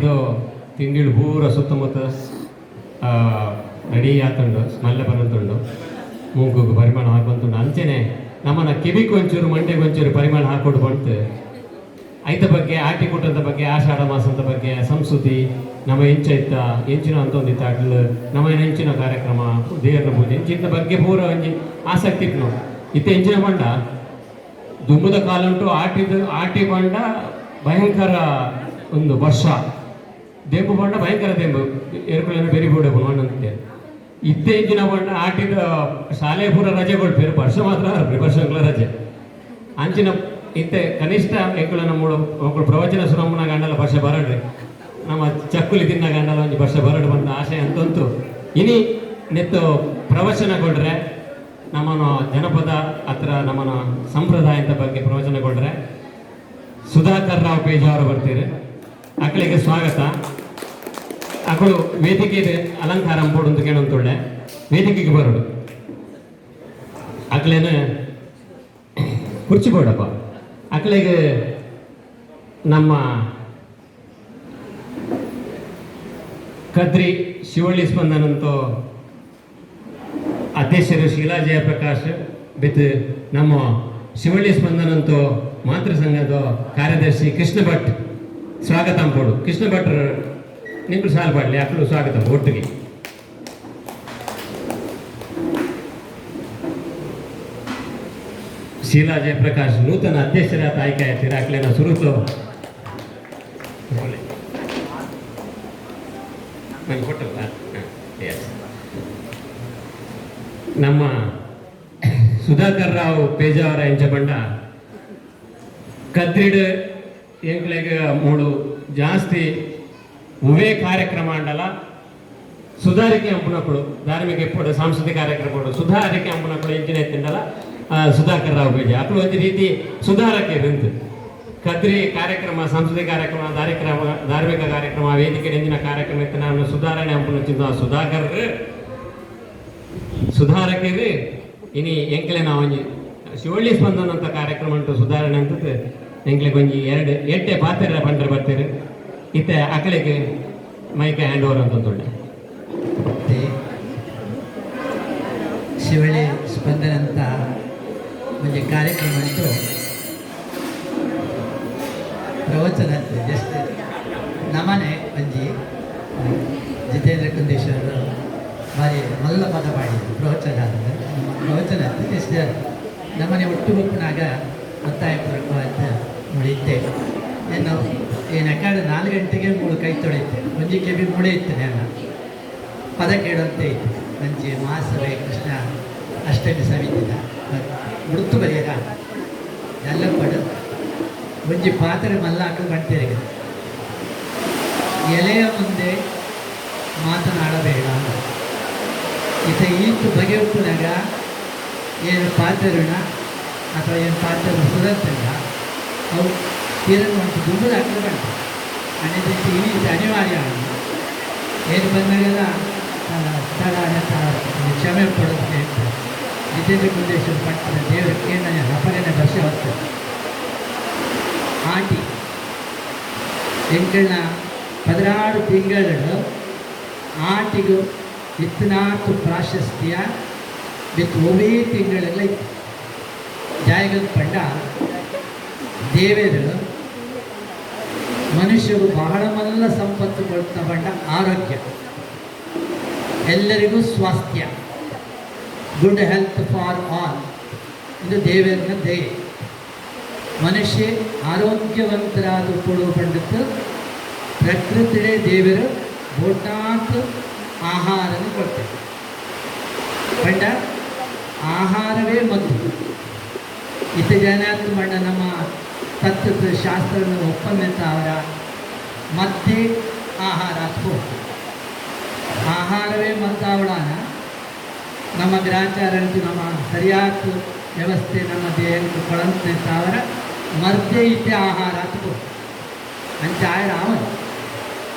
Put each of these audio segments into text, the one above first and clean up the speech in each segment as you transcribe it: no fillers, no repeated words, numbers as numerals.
ಆಟಿದು ತಿಂಡಿಳು ಪೂರ ಸುತ್ತಮುತ್ತ ರೆಡಿ ಆತುಂಡು ಸ್ಮೆಲ್ಲ ಬರುತ್ತುಂಡು ಮೂಗುಗೆ ಪರಿಮಳ ಹಾಕೊಂತುಂಡು ಅಂಚೆನೆ ನಮ್ಮನ್ನ ಕಿವಿಗೆ ಒಂಚೂರು ಮಂಡೆಗೆ ಒಂಚೂರು ಪರಿಮಳ ಹಾಕೊಂಡು ಬಂತು ಐತ ಬಗ್ಗೆ ಆಟಿ ಕೂಟದ ಬಗ್ಗೆ ಆಷಾಢ ಮಾಸದ ಬಗ್ಗೆ ಸಂಸ್ಕೃತಿ ನಮ್ಮ ಇತ್ತ ಎಂಚಿನ ಅಂತೊಂದಿತ್ತ ಅಟ್ಲು ನಮ್ಮ ಹೆಂಚಿನ ಕಾರ್ಯಕ್ರಮ ದೇವರ ಪೂಜೆ ಎಂಚಿನ ಬಗ್ಗೆ ಪೂರ ಒಂಜಿ ಆಸಕ್ತಿ ಇತ್ತು ನೋಡಿ ಇತ್ತ ಎಂಚಿನ ಬಂಡ ದುಂಬುದ ಕಾಲ ಉಂಟು ಆಟಿ ಬಂಡ ಭಯಂಕರ ಒಂದು ವರ್ಷ ದೇಂಬು ಬಂಡ ಭಯಂಕರ ದೇಂಬು ಏರ್ಕೊಳ್ಳೇನ ಬೆರಿ ಬೋಡೆ ಮಣ್ಣಂತೆ ಇತ್ತೆ ಇಂಚಿನ ಬಂಡ ಆಟಿದ ಶಾಲೆ ಪೂರ ರಜೆ ಕೊಡ್ಪೇರು ವರ್ಷ ಮಾತ್ರ ವರ್ಷಗಳ ರಜೆ ಅಂಚಿನ ಇತ್ತೆ ಕನಿಷ್ಠ ಎಂಕುಳನ ಮೂಡು ಮಕ್ಕಳು ಪ್ರವಚನ ಸುರಮ್ಮನ ಗಂಡಲ ವರ್ಷ ಬರಡ್ರಿ ನಮ್ಮ ಚಕ್ಕುಲಿ ತಿನ್ನ ಗಂಡಲ ಒಂದು ವರ್ಷ ಬರಡು ಬಂದ ಆಶೆ ಅಂತಂತು ಇನಿ ನೆತ್ತು ಪ್ರವಚನಗೊಳ್ರೆ ನಮ್ಮನ ಜನಪದ ಹತ್ರ ನಮ್ಮನ ಸಂಪ್ರದಾಯದ ಬಗ್ಗೆ ಪ್ರವಚನಗೊಳ್ರೆ ಸುಧಾಕರ್ ರಾವ್ ಪೇಜ ಅವರು ಬರ್ತೀರಿ ಅಕ್ಕಳಿಗೆ ಸ್ವಾಗತ ಅಕ್ಕಳು ವೇದಿಕೆ ಅಲಂಕಾರ ಬೋಡು ಅಂತ ಕೇಳಂತೊಳ್ಳೆ ವೇದಿಕೆಗೆ ಬರೋಡು ಅಕ್ಕಳೇನ ಕುರ್ಚಿ ಬೋಡಪ್ಪ ಅಕ್ಕಳಿಗೆ ನಮ್ಮ ಕದ್ರಿ ಶಿವಳ್ಳಿ ಸ್ಪಂದನಂತೂ ಅಧ್ಯಕ್ಷರು ಶೀಲಾ ಜಯಪ್ರಕಾಶ್ ಬಿತ್ ನಮ್ಮ ಶಿವಳ್ಳಿ ಸ್ಪಂದನಂತೂ ಮಾತೃ ಸಂಘದ ಕಾರ್ಯದರ್ಶಿ ಕೃಷ್ಣ ಭಟ್ ಸ್ವಾಗತ ಅಂಬೋಡು ಕೃಷ್ಣ ಭಟ್ರು ನಿಮ್ಗೆ ಸಾಲು ಮಾಡಲಿ ಅಕ್ಕಳು ಸ್ವಾಗತ ಒಟ್ಟಿಗೆ ಶೀಲಾ ಜಯಪ್ರಕಾಶ್ ನೂತನ ಅಧ್ಯಕ್ಷರಾದ ಆಯ್ಕೆ ಆಯ್ತೀರ ಅಕ್ಲೇನ ಸುರುತು ಕೊಟ್ಟಲ್ಲ ನಮ್ಮ ಸುಧಾಕರ್ ರಾವ್ ಪೇಜಾವರ ಎಂಚಬಂಡ ಕದ್ರಿಡ್ ಎಂಕ್ಲೆಗೆ ಮೂಡು ಜಾಸ್ತಿ ಉವೇ ಕಾರ್ಯಕ್ರಮ ಅಂಡಲ ಸುಧಾರಿಕೆ ಅಂಪುನಕ್ಕಳು ಧಾರ್ಮಿಕ ಎಪ್ಪಡು ಸಾಂಸ್ಕೃತಿಕ ಕಾರ್ಯಕ್ರಮ ಸುಧಾರಿಕೆ ಅಂಪುನಕ್ಕಳು ಎಂಚಿನ ಎತ್ತಿಂಡಲ ಸುಧಾಕರ್ ರಾವ್ ಪೇಜ ಅಕ್ಕಳು ಒಂದು ರೀತಿ ಸುಧಾರಕ್ಕೆ ಬಂತು ಕದ್ರಿ ಕಾರ್ಯಕ್ರಮ ಸಾಂಸ್ಕೃತಿಕ ಕಾರ್ಯಕ್ರಮ ಧಾರ್ಮಿಕ ಕಾರ್ಯಕ್ರಮ ವೇದಿಕೆ ನೆಂಜಿನ ಕಾರ್ಯಕ್ರಮ ಇತ್ತು ನಾನು ಸುಧಾರಣೆ ಅಂಪುನಚ್ಚಿಂದ ಸುಧಾರಕರು ಇನಿ ಎಂಕ್ಲೆ ನಾವು ಒಂಜಿ ಶಿವಳ್ಳಿ ಸ್ಪಂದನ ಅಂತ ಕಾರ್ಯಕ್ರಮ ಉಂಟು ಸುಧಾರಣೆ ಅಂತ ಎಂಕ್ಲೆಗೆ ಒಂಜಿ ಎಟ್ಟೆ ಪಾತ್ರ ಬಂದ್ರೆ ಬರ್ತೀರಿ ಇತ್ತೆ ಅಕ್ಕಳಿಗೆ ಮೈಕೆ ಹ್ಯಾಂಡ್ ಓವರ್ ಅಂತ ತೊಳ್ಳೆ ಶಿವಳ್ಳಿ ಸ್ಪಂದನ ಅಂತ ಒಂದು ಕಾರ್ಯಕ್ರಮ ಉಂಟು ಪ್ರವಚನ ಅಂತ ಜಸ್ಟ್ ನಮನೆ ಒಂಜಿ ಜಿತೇಂದ್ರ ಕುಂದೇಶ್ವರರು ಭಾರಿ ಮಲ್ಲ ಪದ ಮಾಡಿದ್ರು ಪ್ರವಚನ ಆದರೆ ನಮ್ಮ ಪ್ರವಚನ ಅಂತ ಜಸ್ಟ್ ನಮ್ಮನೆ ಒಟ್ಟು ಒಪ್ಪಿನಾಗ ಒತ್ತಾಯ ಪೂರ್ವಕ ಅಂತ ನೋಡಿದ್ದೆ ಏನು ಯಾಕಂದ್ರೆ 4 ಗಂಟೆಗೆ ಮೂಳು ಕೈ ತೊಳೆಯುತ್ತೆ ಒಂಜಿ ಕೆಬಿ ಮೂಳೆ ಇತ್ತು ನಾನು ಪದ ಕೇಳುವಂತೆ ಇತ್ತು ಮಂಜೆ ಮಾಸವೇ ಕೃಷ್ಣ ಅಷ್ಟಮಿ ಸವಿತಿದ ಉಡುತ್ತು ಬರೆಯದ ಎಲ್ಲ ಪಡು ಒಂಜಿ ಪಾತ್ರೆ ಮಲ್ಲಾಕ ಬಂಟೇರಿಗೆ ಎಲೆಯ ಮುಂದೆ ಮಾತನಾಡಬೇಡ ಈತ ಈತು ಬಗೆ ಉಪ್ಪುನಾಗ ಏನು ಪಾತ್ರೆನ ಅಥವಾ ಏನು ಪಾತ್ರೆ ಸುರತ್ತಲ್ಲ ಅವು ತೀರನ್ನು ಒಂದು ದುಂಬದ ಹಾಕಲು ಬಂತು ಅನ್ನೋದಕ್ಕೆ ಈ ಅನಿವಾರ್ಯ ಏನು ಬಂದಾಗೆಲ್ಲ ಸ್ಥಳ ಕ್ಷಮೆ ಪಡೋದು ಹೇಳ್ತಾರೆ ಜಿತೇಂದ್ರ ಕುಂದೇಶ್ವರ ಪಟ್ಟಣ ದೇವರ ಕೇಂದ್ರ ಹಬ್ಬನೇ ವರ್ಷ ಹೊತ್ತು ಆಟಿ ಎಂಕಳ್ನ 16 ತಿಂಗಳು ಆಟಿಗೂ ಇತ್ನಾಲ್ಕು ಪ್ರಾಶಸ್ತ್ಯ ಬಿತ್ತು ಒವೇ ತಿಂಗಳೆಲ್ಲ ಇತ್ತು ಜಾಯಗದ ಪಂಡ ದೇವರು ಮನುಷ್ಯರು ಬಹಳ ಮಲ್ಲ ಸಂಪತ್ತು ಕೊಡ್ತಾ ಬಂಡ ಆರೋಗ್ಯ ಎಲ್ಲರಿಗೂ ಸ್ವಾಸ್ಥ್ಯ ಗುಡ್ ಹೆಲ್ತ್ ಫಾರ್ ಆಲ್ ಇದು ದೇವರ ದಯೆ ಮನುಷ್ಯ ಆರೋಗ್ಯವಂತರಾದ ಕೊಡುವ ಪಂಡತ್ತು ಪ್ರಕೃತಿಯೇ ದೇವರು ಬೋಟಾತ್ ಆಹಾರನ ಕೊಡ್ತೇವೆ ಪಂಡ ಆಹಾರವೇ ಮದ್ದು ಇತ ಜನಾತ್ ಮಂಡ ನಮ್ಮ ತತ್ವದ ಶಾಸ್ತ್ರದ ಒಪ್ಪಂದಂತ ಅವರ ಮಧ್ಯೆ ಆಹಾರ ಆಹಾರವೇ ಮದ್ದಾವಳಾನ ನಮ್ಮ ಗ್ರಾಚಾರ ನಮ್ಮ ಸರಿಯಾದ ವ್ಯವಸ್ಥೆ ನಮ್ಮ ದೇಹಕ್ಕೆ ಕೊಳಂತ ಅವರ ಮಧ್ಯೆ ಇದ್ದೆ ಆಹಾರ ಅಂಚ ಆಯ್ರ ಅವನು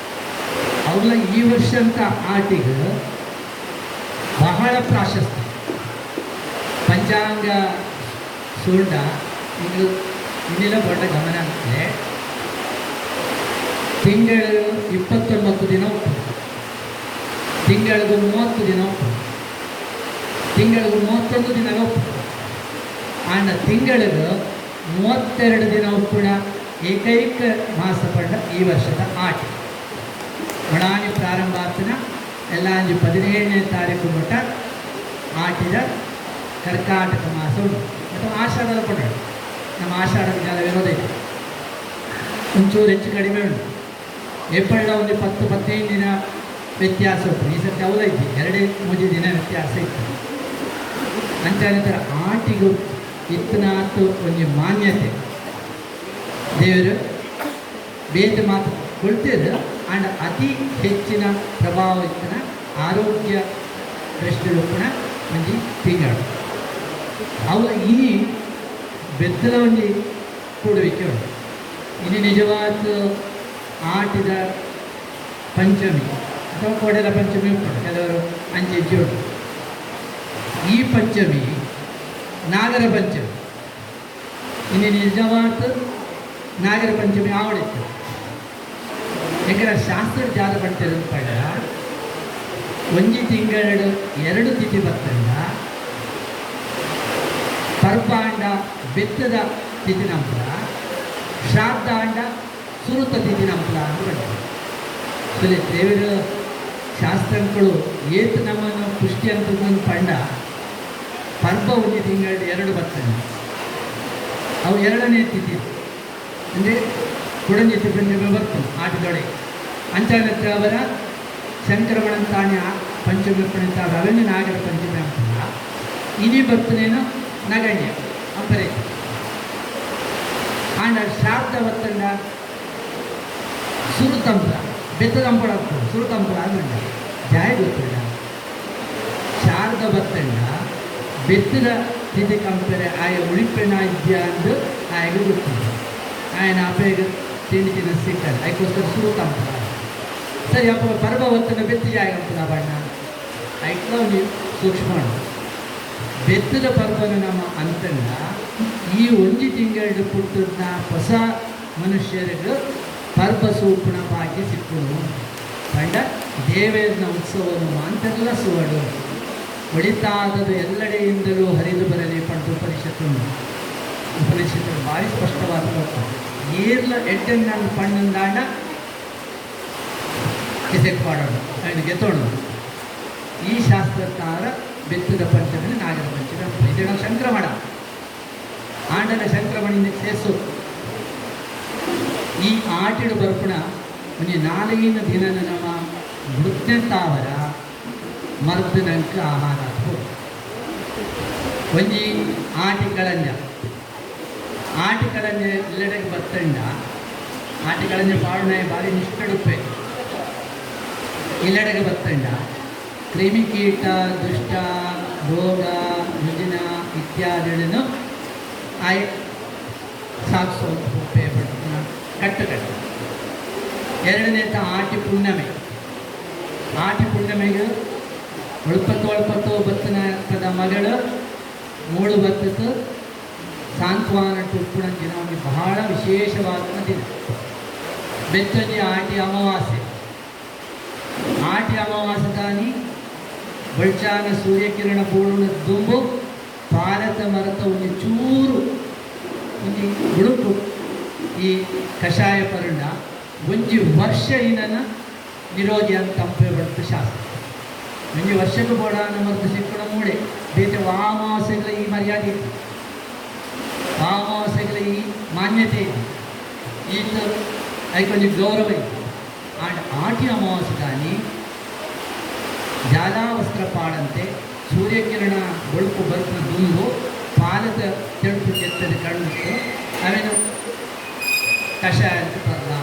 ಅವಳ ಈ ವರ್ಷ ಅಂತ ಆಟಿಗೆ ಬಹಳ ಪ್ರಾಶಸ್ತ್ಯ ಪಂಚಾಂಗ ಸೂಂಡ ಇನ್ನಿಲ್ಲ ದೊಡ್ಡ ಗಮನ ಅಂದರೆ ತಿಂಗಳು 29 ದಿನ ಉಂಟು, ತಿಂಗಳಿಗೂ 30 ದಿನ ಉಂಟು, ತಿಂಗಳಿಗೂ 31 ದಿನ ಉಂಟು, ಆಂಡ ತಿಂಗಳಿಗೂ 32 ದಿನ ಉಪ್ಪುಣ ಏಕೈಕ ಮಾಸ ಪಂಡ ಈ ವರ್ಷದ ಆಟಿ ಒಣಾನಿ ಪ್ರಾರಂಭ ಆಗ್ತನ ಎಲ್ಲ 17ನೇ ತಾರೀಕು ಮಟ್ಟ ಆಟಿದ ಕರ್ಕಾಟಕ ಮಾಸ ಉಂಟು ಮತ್ತು ಆಷಾಢದ ಪಂಡ ನಮ್ಮ ಆಷಾಢದ ಕಾಲ ವಿರೋಧ ಇದೆ, ಒಂಚೂರು ಹೆಚ್ಚು ಕಡಿಮೆ ಉಂಟು. ಏಪ್ರಿಲ್ ಒಂದು 10-15 ದಿನ ವ್ಯತ್ಯಾಸ ಉಂಟು. ಈ ಸರ್ತಿ ಅವಲೈತಿ 2-3 ದಿನ ವ್ಯತ್ಯಾಸ ಇತ್ತು. ಅಂಚಾನಂತರ ಆಟಿಗೂ ಇತ್ತನಾತು ಒಂದು ಮಾನ್ಯತೆ ದೇವರು ಬೇದ ಮಾತು ಕೊಡ್ತಿದ್ರು ಆ್ಯಂಡ್ ಅತಿ ಹೆಚ್ಚಿನ ಪ್ರಭಾವ ಇತ್ತಿನ ಆರೋಗ್ಯ ದೃಷ್ಟಿಲು ಕೂಡ ಒಂದು ತಿಂಗಳು ಅವು ಇನಿ ಬೆತ್ತಲ ಒಂದು ಕೂಡುವಿಕೆ ಉಂಟು. ಇನ್ನು ನಿಜವಾದ ಆಟಿದ ಪಂಚಮಿ ಅಥವಾ ಕೋಡೆಲ ಪಂಚಮಿ ಉಂಟು, ಕೆಲವರು ಅಂಚೆಜ್ಜಿ ಉಂಟು. ಈ ಪಂಚಮಿ ನಾಗರ ಪಂಚಮಿ, ಇನ್ನು ನಿಜವಾದ ನಾಗರ ಪಂಚಮಿ ಆವಡಿತ್ತು. ಯಾಕಂದ್ರೆ ಶಾಸ್ತ್ರ ಜಾತ ಪಡ್ತಿರೋದು ಪಡ ಒಂಜಿ ತಿಂಗಳು 2 ತಿಥಿ ಬರ್ತಂಡ ಪರ್ಪಾಂಡ ಬೆತ್ತದ ತಿಥಿ ನಂಪಲ, ಶ್ರಾದ್ದಾಂಡ ಸುರುತ ತಿಥಿ ನಂಪಲ ಅಂತ ಬರ್ತದೆ. ಸರಿ ದೇವರ ಶಾಸ್ತ್ರಗಳು ಏತು ನಮ್ಮನ್ನು ಪುಷ್ಟಿ ಅಂತ ಪಂಡ ಪರ್ಪ ಒಂಜಿ ತಿಂಗಳು 2 ಬರ್ತಂಡ ಅವು 2ನೇ ತಿಥಿ ಅಂದರೆ ಕುಡಂಜಿ ಪಂಚಮಿ ಬರ್ತದೆ ಆಟದೊಡೆ ಅಂಚಾನತ್ರ ಅವರ ಸಂಕ್ರಮಣ ತಾನೇ ಪಂಚಮಿ ಪಣಿತ ಅವೆಲ್ಲ ನಾಗರ ಪಂಚಮಿ ಅಂತಲ್ಲ. ಇನಿ ಬರ್ತನೇನೋ ನಗಣ್ಯ ಅಂಪರೆ ಆಂಡ ಶ್ರಾದ್ದ ಬತ್ತಂಡ ಸುರುತಂಪುರ ಬೆತ್ತದಂಪುರ ಸುರುತಂಪುರ ಅಂದ ಜಾಯ ಗೊತ್ತಂಡ ಶಾರದ ಬತ್ತಂಡ ಬೆತ್ತದ ತಿಥಿ ಕಂಪರೆ ಆಯ ಉಳಿಪೆಣ ಇದ್ಯಾ ಅಂದು ಆಯಗೆ ಗೊತ್ತಿಲ್ಲ. ఆయన అప్పేగ తిండి సిక్కదు అయిపోతారు సురుతంపుల సరే అప్పుడు పర్వ వస్తున్న బెత్తి జాగంపుల బಣ್ಣ ಐಕ್ಲ ಒಂದು ಸೂಕ್ಷ್ಮ ಬೆತ್ತದ ಪರ್ವನ ನಮ್ಮ ಅಂತಂದ ಈ ಒಂಜಿ ತಿಂಗಳು ಪುಟ್ಟದ ಹೊಸ ಮನುಷ್ಯರಿಗೂ ಪರ್ವ ಸೂಪಣ ಭಾಗ್ಯ ಸಿಕ್ಕುಡು ಪಂಡ ದೇವೇರ್ನ ಉತ್ಸವವನ್ನು ಅಂತಲ್ಲ ಸುವಡು ಒಳಿತಾದದು ಎಲ್ಲೆಡೆಯಿಂದಲೂ ಹರಿದು ಬರಲಿ ಪಂಡು ಉಪನಿಷತ್ತು ಉಪನಿಷತ್ತು ಭಾರಿ ಸ್ಪಷ್ಟವಾದ ಏರ್ಲ ಎಡ್ಡನ್ನ ಪಣ್ಣಂದಾಂಡ ಗೆಸೆಟ್ ಮಾಡೋದು ಅವನು ಗೆತ್ತೋಣ. ಈ ಶಾಸ್ತ್ರಕಾರ ಬೆತ್ತದ ಪಂಚಮಿ ನಾಗರ ಪಂಚಮಿ ಇದನ್ನ ಸಂಕ್ರಮಣ ಆಂಡನ ಸಂಕ್ರಮಣ ಸೇಸು ಈ ಆಟಿಡು ಬರ್ಪುಣ ಒಂದು 4 ದಿನ ನಮ್ಮ ಮೃತ್ಯಂತಾವರ ಮರ್ದನಂಕ ಆಹಾರ ಒಂಜಿ ಆಟಿಗಳನ್ನ ಎಲ್ಲೆಡೆಗೆ ಬತ್ತಂಡ ಆಟಿಗಳನ್ನ ಪಾವನೆ ಭಾರಿ ನಿಷ್ಠಡುಪ್ಪೆ ಇಲ್ಲೆಡೆಗೆ ಬತ್ತಂಡ ಕ್ರಿಮಿಕೀಟ ದುಷ್ಟ ರೋಗ ರುಜಿನ ಇತ್ಯಾದಿಗಳನ್ನು ಆಯ್ ಸಾಗಿಸೋದು ಕಟ್ಟು 2ನೇತ ಆಟಿ ಪುಣ್ಯಮೆಗೆ ಒಳ್ಪತ್ತು ಬತ್ತನ ಮಗಳು 3 ಬತ್ತತ್ತು ಸಾಂತ್ವನ ಟುಪ್ಪುಣ ದಿನ ಒಂದು ಬಹಳ ವಿಶೇಷವಾದ ದಿನ. ಬೆತ್ತಂಜಿ ಆಟಿ ಅಮಾವಾಸ್ಯೆ ತಾನಿ ಬಳ್ಚಾನ ಸೂರ್ಯಕಿರಣ ಪೂರ್ಣ ದುಂಬು ಪಾಲತ ಮರತ ಒಂದು ಚೂರು ಒಂದು ಗುಡುಕು ಈ ಕಷಾಯ ಪರುಂಡ ಒಂಜಿ ವರ್ಷ ಇನನ ನಿರೋಧಿ ಅಂತ ತಂಪೆ ಬಡ್ತ ಶಾಸ್ತ್ರ ಒಂಜಿ ವರ್ಷಕ್ಕೆ ಬೋಡಾನ ಮರೆತು ಸಿಕ್ಕಣ ಮೂಡೆ ಬೇತೆ ವಾಮಾಸೆಗಳ ಈ ಮರ್ಯಾದೆ ಇತ್ತು, ವಾಮಾಸೆಗಳ ಈ ಮಾನ್ಯತೆ ಇತ್ತು, ಈತ ಅದಕ್ಕೊಂದು ಗೌರವ ಇತ್ತು. ಆಂಡ್ ಆಟಿ ಅಮಾವಾಸ್ಯೆ ದಾನಿ ಜಾಲಾವಸ್ತ್ರ ಪಾಡಂತೆ ಸೂರ್ಯಕಿರಣ ಬಳುಕು ಬರ್ತನ ದುಂಬು ಪಾಲದ ತೆಳುಪು ಕೆತ್ತದ ಕಣ್ಣಿಟ್ಟು ಅವೇನು ಕಷಾಯ ಅಂತ ಬರಲ್ಲ.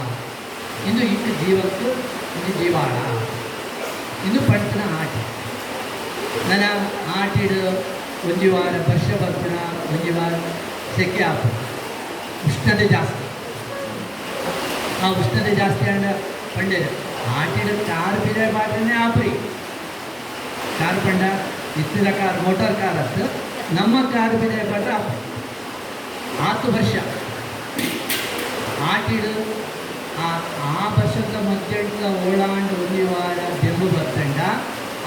ಇನ್ನು ಇಟ್ಟು ಜೀವಕ್ಕೂ ಇದು ಜೀವಾಳ ಇನ್ನು ಪಡ್ತನ ಆಟ ನನ್ನ ಆಟಿಡು ಒಂದು ವಾರ ವರ್ಷ ಬರ್ಪಣ ಒಂದು ವಾರ ಸೆಕೆ ಆಪ ಉಷ್ಣತೆ ಜಾಸ್ತಿ. ಆ ಉಷ್ಣತೆ ಜಾಸ್ತಿ ಅಂಡ ಪಂಡೆ ಆಟಿಡು ಕಾರ್ ಬಿರೆ ಬಾಟ್ರೇ ಆಪ್ರಿ ಕಾರ್ ಪಂಡ ಇತ್ತಿನ ಕಾರ್ ಮೋಟಾರ್ ಕಾರ್ ಹತ್ತು ನಮ್ಮ ಕಾರ್ ಬಿರೆ ಬಾಟ್ರೆ ಆಪ 10 ವರ್ಷ ಆಟಿಡು ಆ ವರ್ಷದ ಮಧ್ಯಂಟ ಓಡಾಂಡು ಒಂದು ವಾರ ಬೆಂಬು ಬರ್ತಂಡ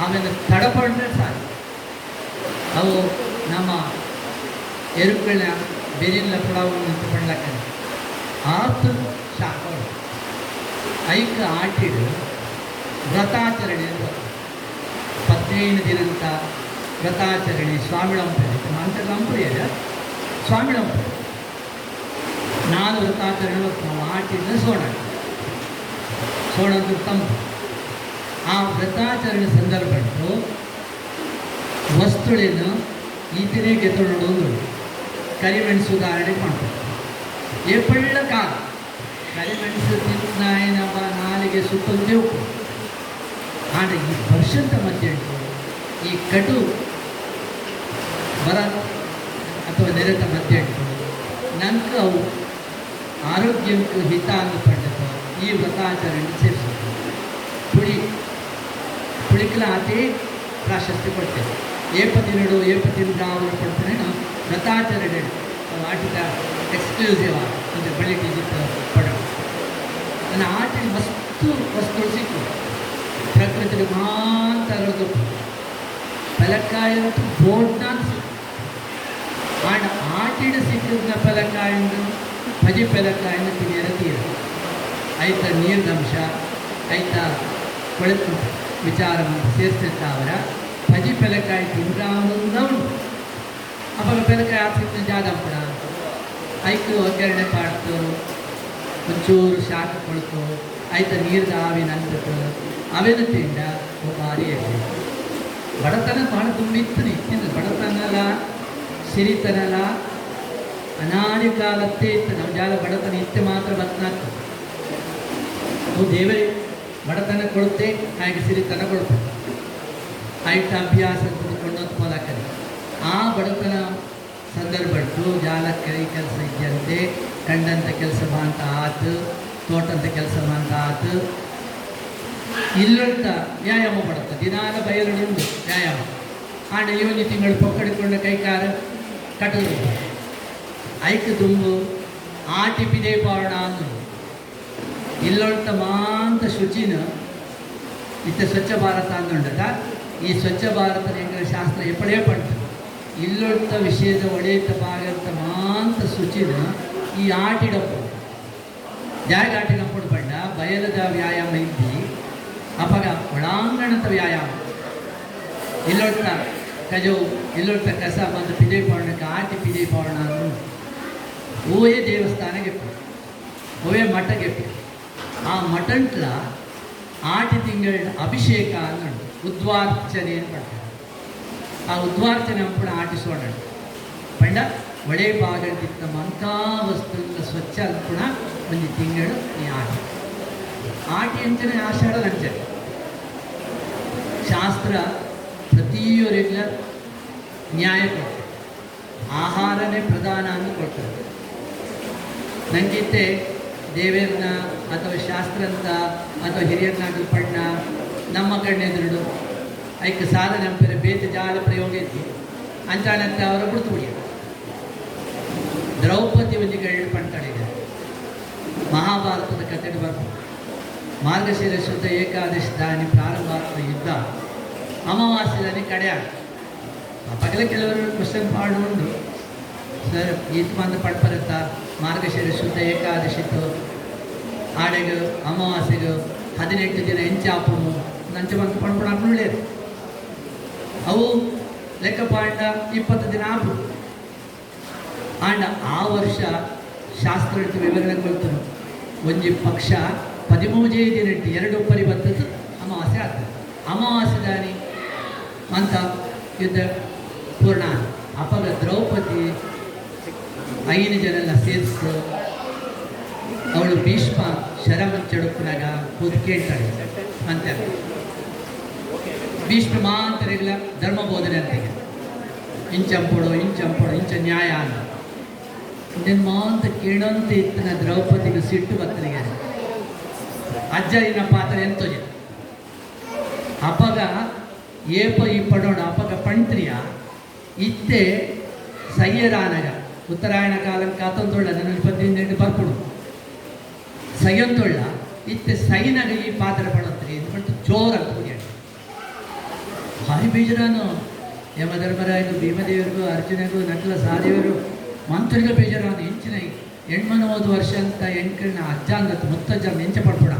ಆಮೇಲೆ ತಡಪಡ್ರೆ ಸಾಕು ಅವು ನಮ್ಮ ಎರುಕುಗಳನ್ನ ಬೆರಿಲ್ಲ ಪುಡವನ್ನು ಪಡ್ಲಕ್ಕ ಆತು ಶಾಖಗಳು ಐಕ ಆಟಿಡು ವ್ರತಾಚರಣೆ 15 ದಿನಂತ ವ್ರತಾಚರಣೆ ಸ್ವಾಮಿಳಂಪರಿ ಮಂತ್ರಲಂಪರಿಯಲ್ಲ ಸ್ವಾಮಿಳಂಪರಿ ನಾನು ವ್ರತಾಚರಣೆ ನಾವು ಆಟಿದ ಸೋಣಂದು ತಂಪು ಆ ವ್ರತಾಚರಣೆ ಸಂದರ್ಭದ್ದು ವಸ್ತುಗಳನ್ನು ಈತನೇ ಗೆತ್ತೊಂಡು ಕರಿಮೆಣಸು ಧಾರಣೆ ಮಾಡ್ತಾರೆ ಏಪಳ್ಳ ಕಾಲ ಕರಿಮೆಣಸು ತಿನ್ನಾಯನವ ನಾಲಿಗೆ ಸುತ್ತಂದೇ ಉಪ್ಪು ಆದರೆ ಈ ವರ್ಷದ ಮಧ್ಯೆ ಈ ಕಟು ಬರ ಅಥವಾ ನೆರೆತ ಮಧ್ಯೆ ನಂಗೆ ಅವು ಆರೋಗ್ಯಕ್ಕೆ ಹಿತ ಅಂದುಕೊಂಡದ್ದು ಈ ವ್ರತಾಚರಣೆ ಸೇರಿಸುತ್ತೆ ಪುಳಿಕಲ ಅತಿ ಪ್ರಾಶಸ್ತ್ಯ ಕೊಡ್ತೇವೆ ಏಪತಿನಡು ಏಪತಿನ ಕೊಡ್ತಾನೆ ವ್ರತಾಚರಣೆ ಆಟಿಕ ಎಕ್ಸ್ಕ್ಲೂಸಿವ್ ಅಂದರೆ ಬೆಳಿಗ್ಗೆ ಪಡ ನನ್ನ ಆಟಿಗೆ ವಸ್ತುಗಳು ಸಿಕ್ಕು ಪ್ರಕೃತಿಗೆ ಮಾತಾಡೋದು ಫಲಕಾಯಂತೂ ಬೋಡ್ನ ಆಟಿಡ ಸಿಕ್ಕಿದ ಫಲಕಾಯಿಂದ ಭಜಿ ಫಲಕಾಯಿಂದ ತಿನ್ನಿರ ಐತ ನೀರಿನಂಶ ಐತ ಕೊಳೆತು ವಿಚಾರ ಸೇರಿಸಿರ್ತಾವರ ಭಜಿ ಫಲಕಾಯಿ ತಿಂದ್ರಾವುದ ಉಂಟು ಅವಾಗ ಫಲಕಾಯಿ ಹಾಕ್ಸಿದ ಜಾದಪ್ಪಡ ಐಕು ಒಗ್ಗರಣೆ ಪಾಡ್ತು ಒಂಚೂರು ಶಾಖ ಕೊಳ್ತು ಐತ ನೀರ್ದ ಆವಿನ ಅಂದದ್ದು ಅವೇನು ತಿಂಡ ಭಾರಿ ಬಡತನ ಭಾಳ ತುಂಬಿತ್ತು ಇತ್ತಿನ ಬಡತನಲ ಸಿರಿತನಲ ಅನಾದಿ ಕಾಲತ್ತೇ ಇತ್ತು ನಮ್ಮ ಜಾಲ ಬಡತನ ಇತ್ತೆ ಮಾತ್ರ ಬತ್ನಾಗ್ತದೆ ಅವು ದೇವರೇ ಬಡತನ ಕೊಡುತ್ತೆ ಹಾಗೆ ಸಿರಿತನ ಕೊಡುತ್ತೆ ಆಯ್ತ ಅಭ್ಯಾಸ ಕೊಂಡೊಂದು ಮೂಲಕನೇ ಆ ಬಡತನ ಸಂದರ್ಭದ್ದು ಜಾಲಕ್ಕೆ ಕೆಲಸ ಇದ್ದಂತೆ ಕಂಡಂಥ ಕೆಲಸ ಅಂತ ಆತು ತೋಟಂತ ಕೆಲಸ ಅಂತ ಆತು ಇಲ್ಲಂತ ವ್ಯಾಯಾಮ ಪಡುತ್ತೆ ದಿನಾಲ ಬಯಲುಂಡು ವ್ಯಾಯಾಮ ಆಂಡ ಇವನು ತಿಂಗಳು ಪೊಕ್ಕಡಿಕೊಂಡು ಕೈಕಾರ ಕಟ್ಟಲು ಐಕ್ ತುಂಬು ಆಟಿ ಪಿದೇ ಪಾವಣ ಅಂದರು ಇಲ್ಲೊಳ್ತ ಮಾಂತ ಶುಚಿನ ಇತ್ತ ಸ್ವಚ್ಛ ಭಾರತ ಅಂದುಂಡದ ಈ ಸ್ವಚ್ಛ ಭಾರತ ಎಂಗಳ ಶಾಸ್ತ್ರ ಎಪ್ಪಡೇ ಪಡ್ತು ಇಲ್ಲೊಳ್ತ ವಿಷಯದ ಒಡೆಯತ ಭಾಗಂತ ಮಾಂತ ಶುಚಿನ ಈ ಆಟಿಡಪ್ಪು ಜಾಗ ಆಟಿನಪ್ಪಡು ಪಂಡ ಬಯಲದ ವ್ಯಾಯಾಮ ಇದ್ದಿ ಅಪಗ ಒಳಾಂಗಣದ ವ್ಯಾಯಾಮ ಇಲ್ಲೊಡ್ತ ಕಜೋ ಇಲ್ಲೊಡ್ತ ಕಸ ಬಂದು ಪಿದೇ ಪೌರ್ಣಕ್ಕೆ ಆಟಿ ಪಿದೇ ಪೌರ್ಣ ಅಂದರು ಓವೇ ದೇವಸ್ಥಾನಕ್ಕೆ ಓವೇ ಮಠಕ್ಕೆ ಆ ಮಠಂಟ್ಲ ಆಟಿ ತಿಂಗಳ ಅಭಿಷೇಕ ಅನ್ನೋದು ಉದ್ವಾರ್ಚನೆ ಅಂತ ಪಡ್ತಾರೆ ಆ ಉದ್ವಾರ್ಚನೆ ಕೂಡ ಆಟಿಸೋಣ ಪಂಡ ಒಳೆ ಭಾಗದಿತ್ತ ಮಂಥ ವಸ್ತುಗಳ ಸ್ವಚ್ಛ ಕೂಡ ಒಂದು ತಿಂಗಳು ಈ ಆಟಿ ಅಂಚನೆ ಆಷಾಢ ಅಂಚನೆ ಶಾಸ್ತ್ರ ಪ್ರತಿಯೊರಿಲ್ಲ ನ್ಯಾಯ ಕೊಡ್ತಾರೆ ಆಹಾರನೇ ಪ್ರಧಾನ ಅಂತ ಕೊಡ್ತಾರೆ ನಂಗಿತ್ತೆ ದೇವೇರ್ನ ಅಥವಾ ಶಾಸ್ತ್ರಂತ ಅಥವಾ ಹಿರಿಯರ್ನಾಗ ಪಣ್ಣ ನಮ್ಮ ಕಣ್ಣೆದುರುಡು ಐಕ್ ಸಾಲ ನಂಪರೆ ಬೇತೆ ಜಾಲ ಪ್ರಯೋಗ ಇತ್ತು ಅಂಚಾನಂತೆ ಅವರ ಬಿಡ್ತು ಬಿಡಿ ದ್ರೌಪದಿ ಒಂದಿಗಳು ಪಂಟಾಡಿದೆ ಮಹಾಭಾರತದ ಕಥೆಗೆ ಬರ್ಬೋದು ಮಾರ್ಗಶಿರ ಶುದ್ಧ ಏಕಾದಶಿ ದಾನಿ ಪ್ರಾರಂಭ ಆಗ್ತಾ ಯುದ್ಧ ಅಮಾವಾಸ್ಯ ದಾನಿ ಕಡೆ ಪಗಲ ಕೆಲವರು ಕ್ವಶನ್ ಮಾಡುವುದು ಸರ್ ಈತ ಮಂದು ಪಡ್ಪರತ್ತ ಮಾರ್ಗಶಿರ ಶುದ್ಧ ಏಕಾದಶಿತ್ತು ಆಡೆಗೂ ಅಮಾವಾಸ್ಯೆಗೂ 18 ದಿನ ಹೆಂಚಾಪನು ನಂಚ ಬಂದು ಪಡ್ಪಡ ಒಳ್ಳೆಯದು ಅವು ಲೆಕ್ಕ ಪಾಂಡ 20 ದಿನ ಆಪು ಆಂಡ ಆ ವರ್ಷ ಶಾಸ್ತ್ರ ವಿವರಣೆ ಕೊಡ್ತನು ಒಂಜಿ ಪಕ್ಷ 13 ದಿನ ಎರಡು ಪರಿ ಬರ್ತದ್ದು ಅಮಾವಾಸ್ಯೆ ಆಗ್ತದೆ ಅಮಾವಾಸ್ಯೆ ದಾನಿ ಅಂತ ಯುದ್ಧ ಪೂರ್ಣ ಅಪಗ ದ್ರೌಪದಿ 5 ಜನೆಲ್ಲ ಸೇರಿಸ್ತು ಅವಳು ಭೀಷ್ಮ ಶರಮಂಚಡುಪ್ಪನಾಗ ಕೂತು ಕೇಳ್ತಾಳೆ ಅಂತ ಭೀಷ್ಮ ಮಾಂತರಿಗಳ ಧರ್ಮ ಬೋಧನೆ ಅಂತಿಗೆ ಇಂಚಂಪುಡು ಇಂಚ ನ್ಯಾಯ ಅಂತ ನಿನ್ನ ಮಾಂತ ಕೇಳಂತ ಇತ್ತನ ದ್ರೌಪದಿಗೆ ಸಿಟ್ಟು ಬತ್ತನಿಗೆ ಅಜ್ಜರಿನ ಪಾತ್ರ ಎಂತೋಜಿ ಅಪಗ ಏಪ ಈ ಪಡೋಣ ಅಪಗ ಪಂಟ್ರಿಯ ಇತ್ತೆ ಸಯ್ಯರಾನಗ ಉತ್ತರಾಯಣ ಕಾಲಕ್ಕೆ 18 ಬರ್ಪುಡು ಸೈಯೊಂದುಳ್ಳ ಇತ್ತೆ ಸೈನಾಗ ಈ ಪಾತ್ರ ಪಡತ್ರಿ ಅಂದ್ಬಿಟ್ಟು ಜೋರಾಗಿ ಕುಡಿಯಾಡಿ ಭಾರಿ ಬೇಜಾರಾನು ಯಮಧರ್ಮರಾಯನು ಭೀಮದೇವರಿಗೂ ಅರ್ಜುನಗೂ ನಕಲ ಸಹದೇವರು ಮಂತ್ರಿಗ ಬೇಜಾರಾನು ಇಂಚಿನ ಹೆಣ್ಮನ ಹೋದ ವರ್ಷ ಅಂತ ಹೆಣ್ಕಣ್ಣ ಅಜ್ಜ ಅಂದತ್ ಮುತ್ತಜ್ಜ ಮೆಂಚ ಪಡ್ಪಡ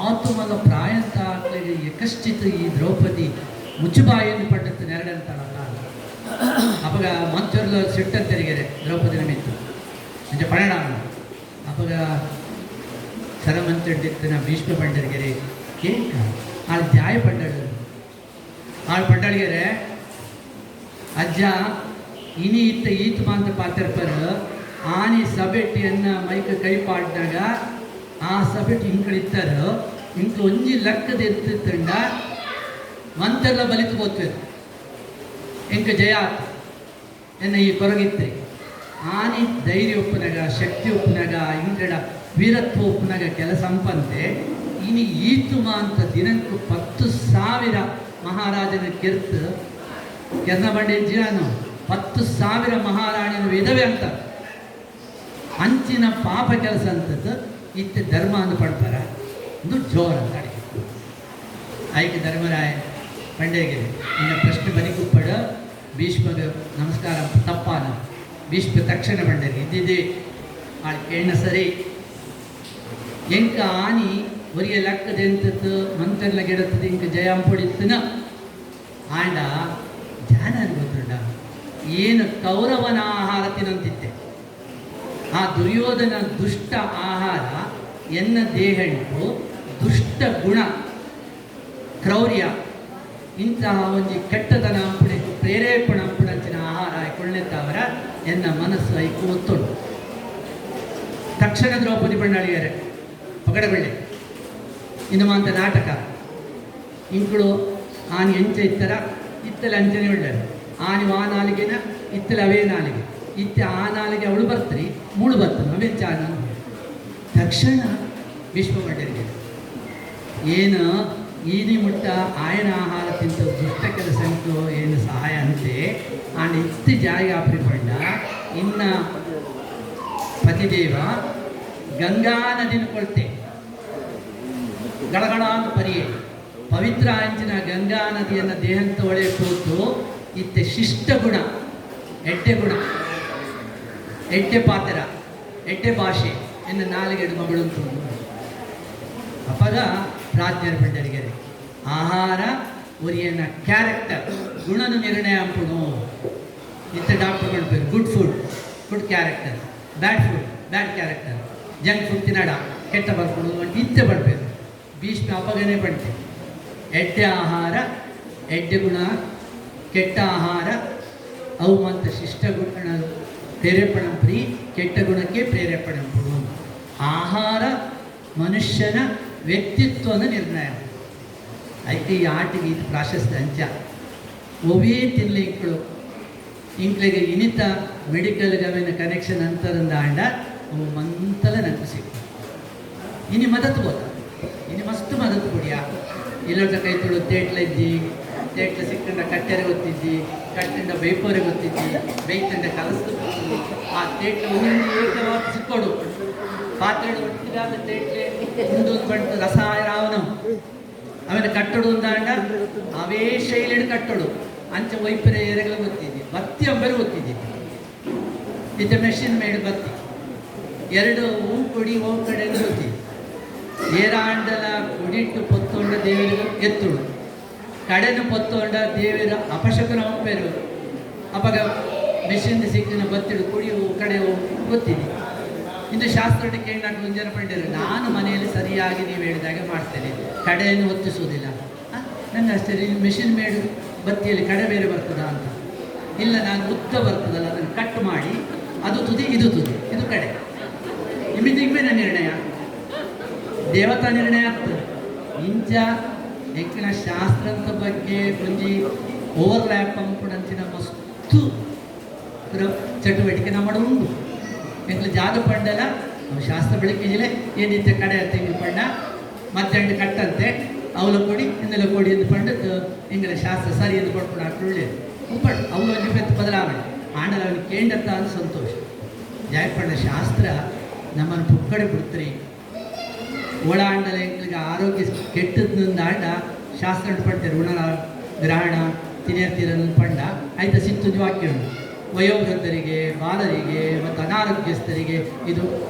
ಆತು ಮಲ್ಲ ಪ್ರಾಯ ಅಂತ ಆಗ್ಲಿಗೆ ಯಕಶ್ಚಿತ್ ಈ ದ್ರೌಪದಿ ಮುಚ್ಚುಬಾಯಿಯನ್ನು ಪಟ್ಟದ್ದು ನೆರಡಂತಳಲ್ಲ ಅವಾಗ ಮಂತ್ರಿಗಳು ಸಿಟ್ಟಂತರಿಗೆರೆ ದ್ರೌಪದಿನ ಮಿತ್ತು ನಿಜ ಪಯಣ ಅವಾಗ ಸರಮಂತ್ರಿನ ಭೀಷ್ಮ ಪಂಡರಿಗೆರೆ ಕೇಂಕ ಆಳು ಧ್ಯಾಯ ಪಂಡಳು ಆಳು ಪಂಡಳಿಗೆರೆ ಅಜ್ಜ ಇನಿ ಇತ್ತ ಈತ್ ಮಾಂತ ಪಾತ್ರಪರ ಆನಿ ಸಬೆಟ್ಟಿಯನ್ನ ಮೈಕ ಕೈ ಪಾಡ್ನಾಗ ಆ ಸಬೆಟ್ಟು ಹಿಂಕಳಿತ್ತಾರ ಇಂಕ ಒಂಜಿ ಲೆಕ್ಕದ ಎತ್ತಿತ್ತಂಡ ಮಂತೆಲ್ಲ ಬಲಿತು ಗೊತ್ತಿರು ಎಂಕ ಜಯ ಎನ್ನ ಈ ಕೊರಗಿತ್ರಿ ಆನಿ ಧೈರ್ಯ ಒಪ್ಪನಾಗ ಶಕ್ತಿ ಒಪ್ಪನಾಗ ಇಂಕಡ ವೀರತ್ವ ಒಪ್ಪನಾಗ ಕೆಲಸ ಅಂಪಂತೆ ಇನಿ ಈತುಮ ಅಂತ ದಿನಕ್ಕೂ 10,000 ಮಹಾರಾಜನ ಕೆರ್ತು ಕೆರ್ನ ಬಂಡೆ ಜಿರಾನು 10,000 ಮಹಾರಾಣಿನ ವಿಧವೆ ಅಂತ ಅಂಚಿನ ಪಾಪ ಕೆಲಸ ಅಂತದ್ದು ಇತ್ತೆ ಧರ್ಮ ಅಂದು ಪಡ್ತಾರ ಒಂದು ಜೋರ ಅಂತ ಆಯ್ಕೆ ಧರ್ಮರಾಯ ಪಂಡೆಗೆ ಇನ್ನು ಪ್ರಶ್ನೆ ಬನಿಗುಪ್ಪಡ ಭೀಷ್ಮಗ ನಮಸ್ಕಾರ ತಪ್ಪಾನ ಭೀಷ್ಮ ತಕ್ಷಣ ಬಂಡರಿಗೆ ಇದ್ದಿದ್ದೆ ಆಳು ಎಣ್ಣ ಸರಿ ಎಂಕ ಆನಿ ಒರಿಗೆ ಲೆಕ್ಕದೆಂತದ್ದು ಮಂತೆಲ್ಲ ಗೆಡತದ ಇಂಕ ಜಯ ಅಂಪೊಡಿತ್ತನ ಆಂಡ ಧ್ಯಾನ ಗೊತ್ತುಂಡ ಏನು ಕೌರವನ ಆಹಾರ ತಿನ್ನಂತಿದ್ದೆ ಆ ದುರ್ಯೋಧನ ದುಷ್ಟ ಆಹಾರ ಎನ್ನ ದೇಹಂಟು ದುಷ್ಟ ಗುಣ ಕ್ರೌರ್ಯ ಇಂತಹ ಒಂದು ಕೆಟ್ಟದನ ಅಂಪುಣೆ ಪ್ರೇರೇಪಣ ಅಂಪುಣಂಚಿನ ಆಹಾರ ಕೊಳ್ಳೆತ್ತವರ ಎನ್ನ ಮನಸ್ಸು ಐಕು ಒತ್ತುಂಡು ತಕ್ಷಣ ದ್ರೌಪದಿ ಬಣ್ಣಳಿಯರೆ ಪಗಡಬಳ್ಳಿ ಇನ್ನು ಮಾಂತ ನಾಟಕ ಇಂಕಳು ಆನಿ ಎಂಚ ಇತ್ತರ ಇತ್ತಲೆ ಅಂಚನೆ ಒಳ್ಳೆಯರು ಆನಿ ಆ ನಾಲಿಗೆನ ಇತ್ತಲೆ ಅವೇ ನಾಲಿಗೆ ಇತ್ತೆ ಆ ನಾಲಿಗೆ ಅವಳು ಬರ್ತ್ರಿ ಮೂಳು ಬರ್ತನು ಅವೆಂಚ ತಕ್ಷಣ ಭೀಷ್ಮ ಪಂಡರಿಗೆ ಏನು ಈನಿ ಮುಟ್ಟ ಆಯನ ಆಹಾರ ತಿಂತ ದುಷ್ಟ ಕೆಲಸಂತೂ ಏನು ಸಹಾಯ ಅಂತೆ ಆ ಇತ್ತು ಜಾಗ ಆಪ್ರಿಕೊಂಡ ಇನ್ನ ಪತಿದೇವ ಗಂಗಾ ನದಿನ ಕೊಳ್ತೆ ಗಳಗಳ ಅಂತ ಪರಿಯೇ ಪವಿತ್ರ ಅಂಚಿನ ಗಂಗಾ ನದಿಯನ್ನು ದೇಹಂತ ಒಳೆ ಕೂತು ಇತ್ತೆ ಶಿಷ್ಟ ಗುಣ ಎಡ್ಡೆ ಗುಣ ಎಡ್ಡೆ ಪಾತ್ರ ಎಡ್ಡೆ ಭಾಷೆ ಎನ್ನ ನಾಲಿಗೆಡು ಮಗಳು ಅಪಗ ಪ್ರಾಜ್ಞರ ಪಂಡರಿಗೆ ಆಹಾರ ಒರಿಯನ್ನ ಕ್ಯಾರೆಕ್ಟರ್ ಗುಣನು ನಿರ್ಣಯ ಅಂಪುಣು ಇತ್ತ ಡಾಕ್ಟರ್ಗಳು ಬೇರೆ ಗುಡ್ ಫುಡ್ ಗುಡ್ ಕ್ಯಾರೆಕ್ಟರ್ ಬ್ಯಾಡ್ ಕ್ಯಾರೆಕ್ಟರ್ ಜಂಕ್ ಫುಡ್ ತಿನ್ನಡ ಕೆಟ್ಟ ಬರ್ಕೊಂಡು ಇತ್ತೆ ಬರಬೇಕು ಭೀಷ್ಮ ಅಪಗನೆ ಪಂಟೆ ಎಡ್ಡೆ ಆಹಾರ ಎಡ್ಡೆ ಗುಣ ಕೆಟ್ಟ ಆಹಾರ ಅವು ಮಂತ ಶಿಷ್ಟ ಗುಣ ಪ್ರೇರೇಪಣ ಪ್ರೀ ಕೆಟ್ಟ ಗುಣಕ್ಕೆ ಪ್ರೇರೇಪಣ ಕೊಡು ಆಹಾರ ಮನುಷ್ಯನ ವ್ಯಕ್ತಿತ್ವದ ನಿರ್ಣಯ ಐತೆ ಈ ಆಟಿಗೆ ಇದು ಪ್ರಾಶಸ್ತ್ಯ ಅಂಚ ಒವೇ ತಿನ್ನಲಿ ಇಂಕ್ಳಿಗೆ ಇನಿತ ಮೆಡಿಕಲ್ಗೆ ಅವಿನ ಕನೆಕ್ಷನ್ ಅಂತರಂದ ಆಂಡ ಅವು ಮಂತಲ ನನಗೆ ಸಿಕ್ಕು ಇನಿ ಮದತ್ ಬೋದ ಇನಿ ಮಸ್ತ್ ಮದತ್ ಕೊಡಿಯಾ ಇಲ್ಲದ ಕೈ ತುಳು ತೇಟ್ಲ ಇದ್ದಿ ತೇಟ್ಲ ಸಿಕ್ಕಂಡ ಕಟ್ಟೆರೆ ಗೊತ್ತಿದ್ದಿ ಕಟ್ಟಿಂದ ಬೈಪೋರೆ ಗೊತ್ತಿದ್ದಿ ಬೈತಂಡ ಕಲಸ್ತು ಆ ತೇಟ್ಲ ಒಂದು ಸಿಕ್ಕೋಡು ಪಾತ್ರೆ ಒಟ್ಟಿಗಾದ ತೇಟ್ಲೆ ಮುಂದು ಬಂತು ರಸಾಯ ರಾವನು ಅವನ ಕಟ್ಟಡು ಅಂದಾಂಡ ಅವೇ ಶೈಲಿಡ್ ಕಟ್ಟಡು ಅಂಚ ವೈಪರ್ಯ ಎರೆಗಳು ಗೊತ್ತಿದ್ದಿ ಬತ್ತಿ ಅಂಬರು ಗೊತ್ತಿದ್ದಿ ಇದು ಮೆಷಿನ್ ಮೇಡ್ ಬತ್ತಿ ಎರಡು ಹೂ ಕೊಡಿ ಹೋಗ್ ಕಡೆ ಗೊತ್ತಿದ್ದಿ ಏರಾಂಡಲ ಕುಡಿಟ್ಟು ಪೊತ್ತೊಂಡ ದೇವರಿಗೆ ಎತ್ತುಡು ಕಡೆನು ಪೊತ್ತೊಂಡ ದೇವರ ಅಪಶಕನ ಹೋಗ್ಬೇರು ಅಪಗ ಮೆಷಿನ್ ಸಿಕ್ಕಿನ ಬತ್ತಿಡು ಕುಡಿಯು ಕಡೆ ಗೊತ್ತಿದ್ದಿ ಇನ್ನು ಶಾಸ್ತ್ರಕ್ಕೆ ಕೇಳಿದಾಗ ಮುಂಜಾನೆ ಪಂಡಿರು ನಾನು ಮನೆಯಲ್ಲಿ ಸರಿಯಾಗಿ ನೀವು ಹೇಳಿದಾಗ ಮಾಡ್ತೇನೆ ಕಡೆಯನ್ನು ಹೊತ್ತಿಸುವುದಿಲ್ಲ ನಂಗೆ ಅಷ್ಟೇ ಮೆಷಿನ್ ಮೇಡು ಬತ್ತಿಯಲ್ಲಿ ಕಡೆ ಬೇರೆ ಬರ್ತದಾ ಅಂತ ಇಲ್ಲ ನಾನು ಉದ್ದ ಬರ್ತದಲ್ಲ ಅದನ್ನು ಕಟ್ ಮಾಡಿ ಅದು ತುದಿ ಇದು ಕಡೆ ನಿಮ್ಮಿಂದ ನಿರ್ಣಯ ದೇವತಾ ನಿರ್ಣಯ ಆಗ್ತದೆ ಇಂಚ ಎಕ್ಕಿನ ಶಾಸ್ತ್ರದ ಬಗ್ಗೆ ಕೊಂಚಿ ಓವರ್ಲ್ಯಾಪ್ ಅಂಪುಡಂಚಿನ ಮಸ್ತು ಚಟುವಟಿಕೆ ನಮ್ಮ ಉಂಟು ಎಂಕ್ಲು ಜಾಗ ಪಂಡಲ ಶಾಸ್ತ್ರ ಬೆಳಕಿಜಿಲೆ ಏನಿತ್ತೆ ಕಡೆ ಅಂತ ಹಿಂಗೆ ಪಂಡ ಮತ್ತೆಂಡು ಕಟ್ಟಂತೆ ಅವಳ ಕೊಡಿ ಇಂದೆಲ್ಲ ಕೊಡಿ ಎಂದು ಪಂಡದ್ದು ಹಿಂಗೆ ಶಾಸ್ತ್ರ ಸರಿ ಎಂದು ಕೊಡ್ಕೊಂಡು ಅಷ್ಟು ಒಳ್ಳೆಯದು ಉಪ್ಪಟ್ಟು ಅವಳು ಒಂದು ಬೆತ್ತು ಬದಲಾವಣೆ ಆಂಡಲ ಅವನಿಗೆ ಕೇಂಡತ್ತ ಅಂತ ಸಂತೋಷ ಜಾಯಪಂಡ ಶಾಸ್ತ್ರ ನಮ್ಮನ್ನು ಪುಕ್ಕಡೆ ಬಿಡ್ತೀರಿ ಒಳಾಂಡಲ ಎಂಕ್ಲಿಗೆ ಆರೋಗ್ಯ ಕೆಟ್ಟದ್ನಿಂದಾಂಡ ಶಾಸ್ತ್ರ ಪಡ್ತಾರೆ ಋಣ ಗ್ರಹಣ ತಿನೇರ್ತಿರನ್ನು ಪಂಡ ಆಯ್ತು ಸಿತ್ತು ವಾಕ್ಯ ಉಂಟು ವಯೋವೃದ್ಧರಿಗೆ ಬಾಲರಿಗೆ ಮತ್ತು ಅನಾರೋಗ್ಯಸ್ಥರಿಗೆ ಇದು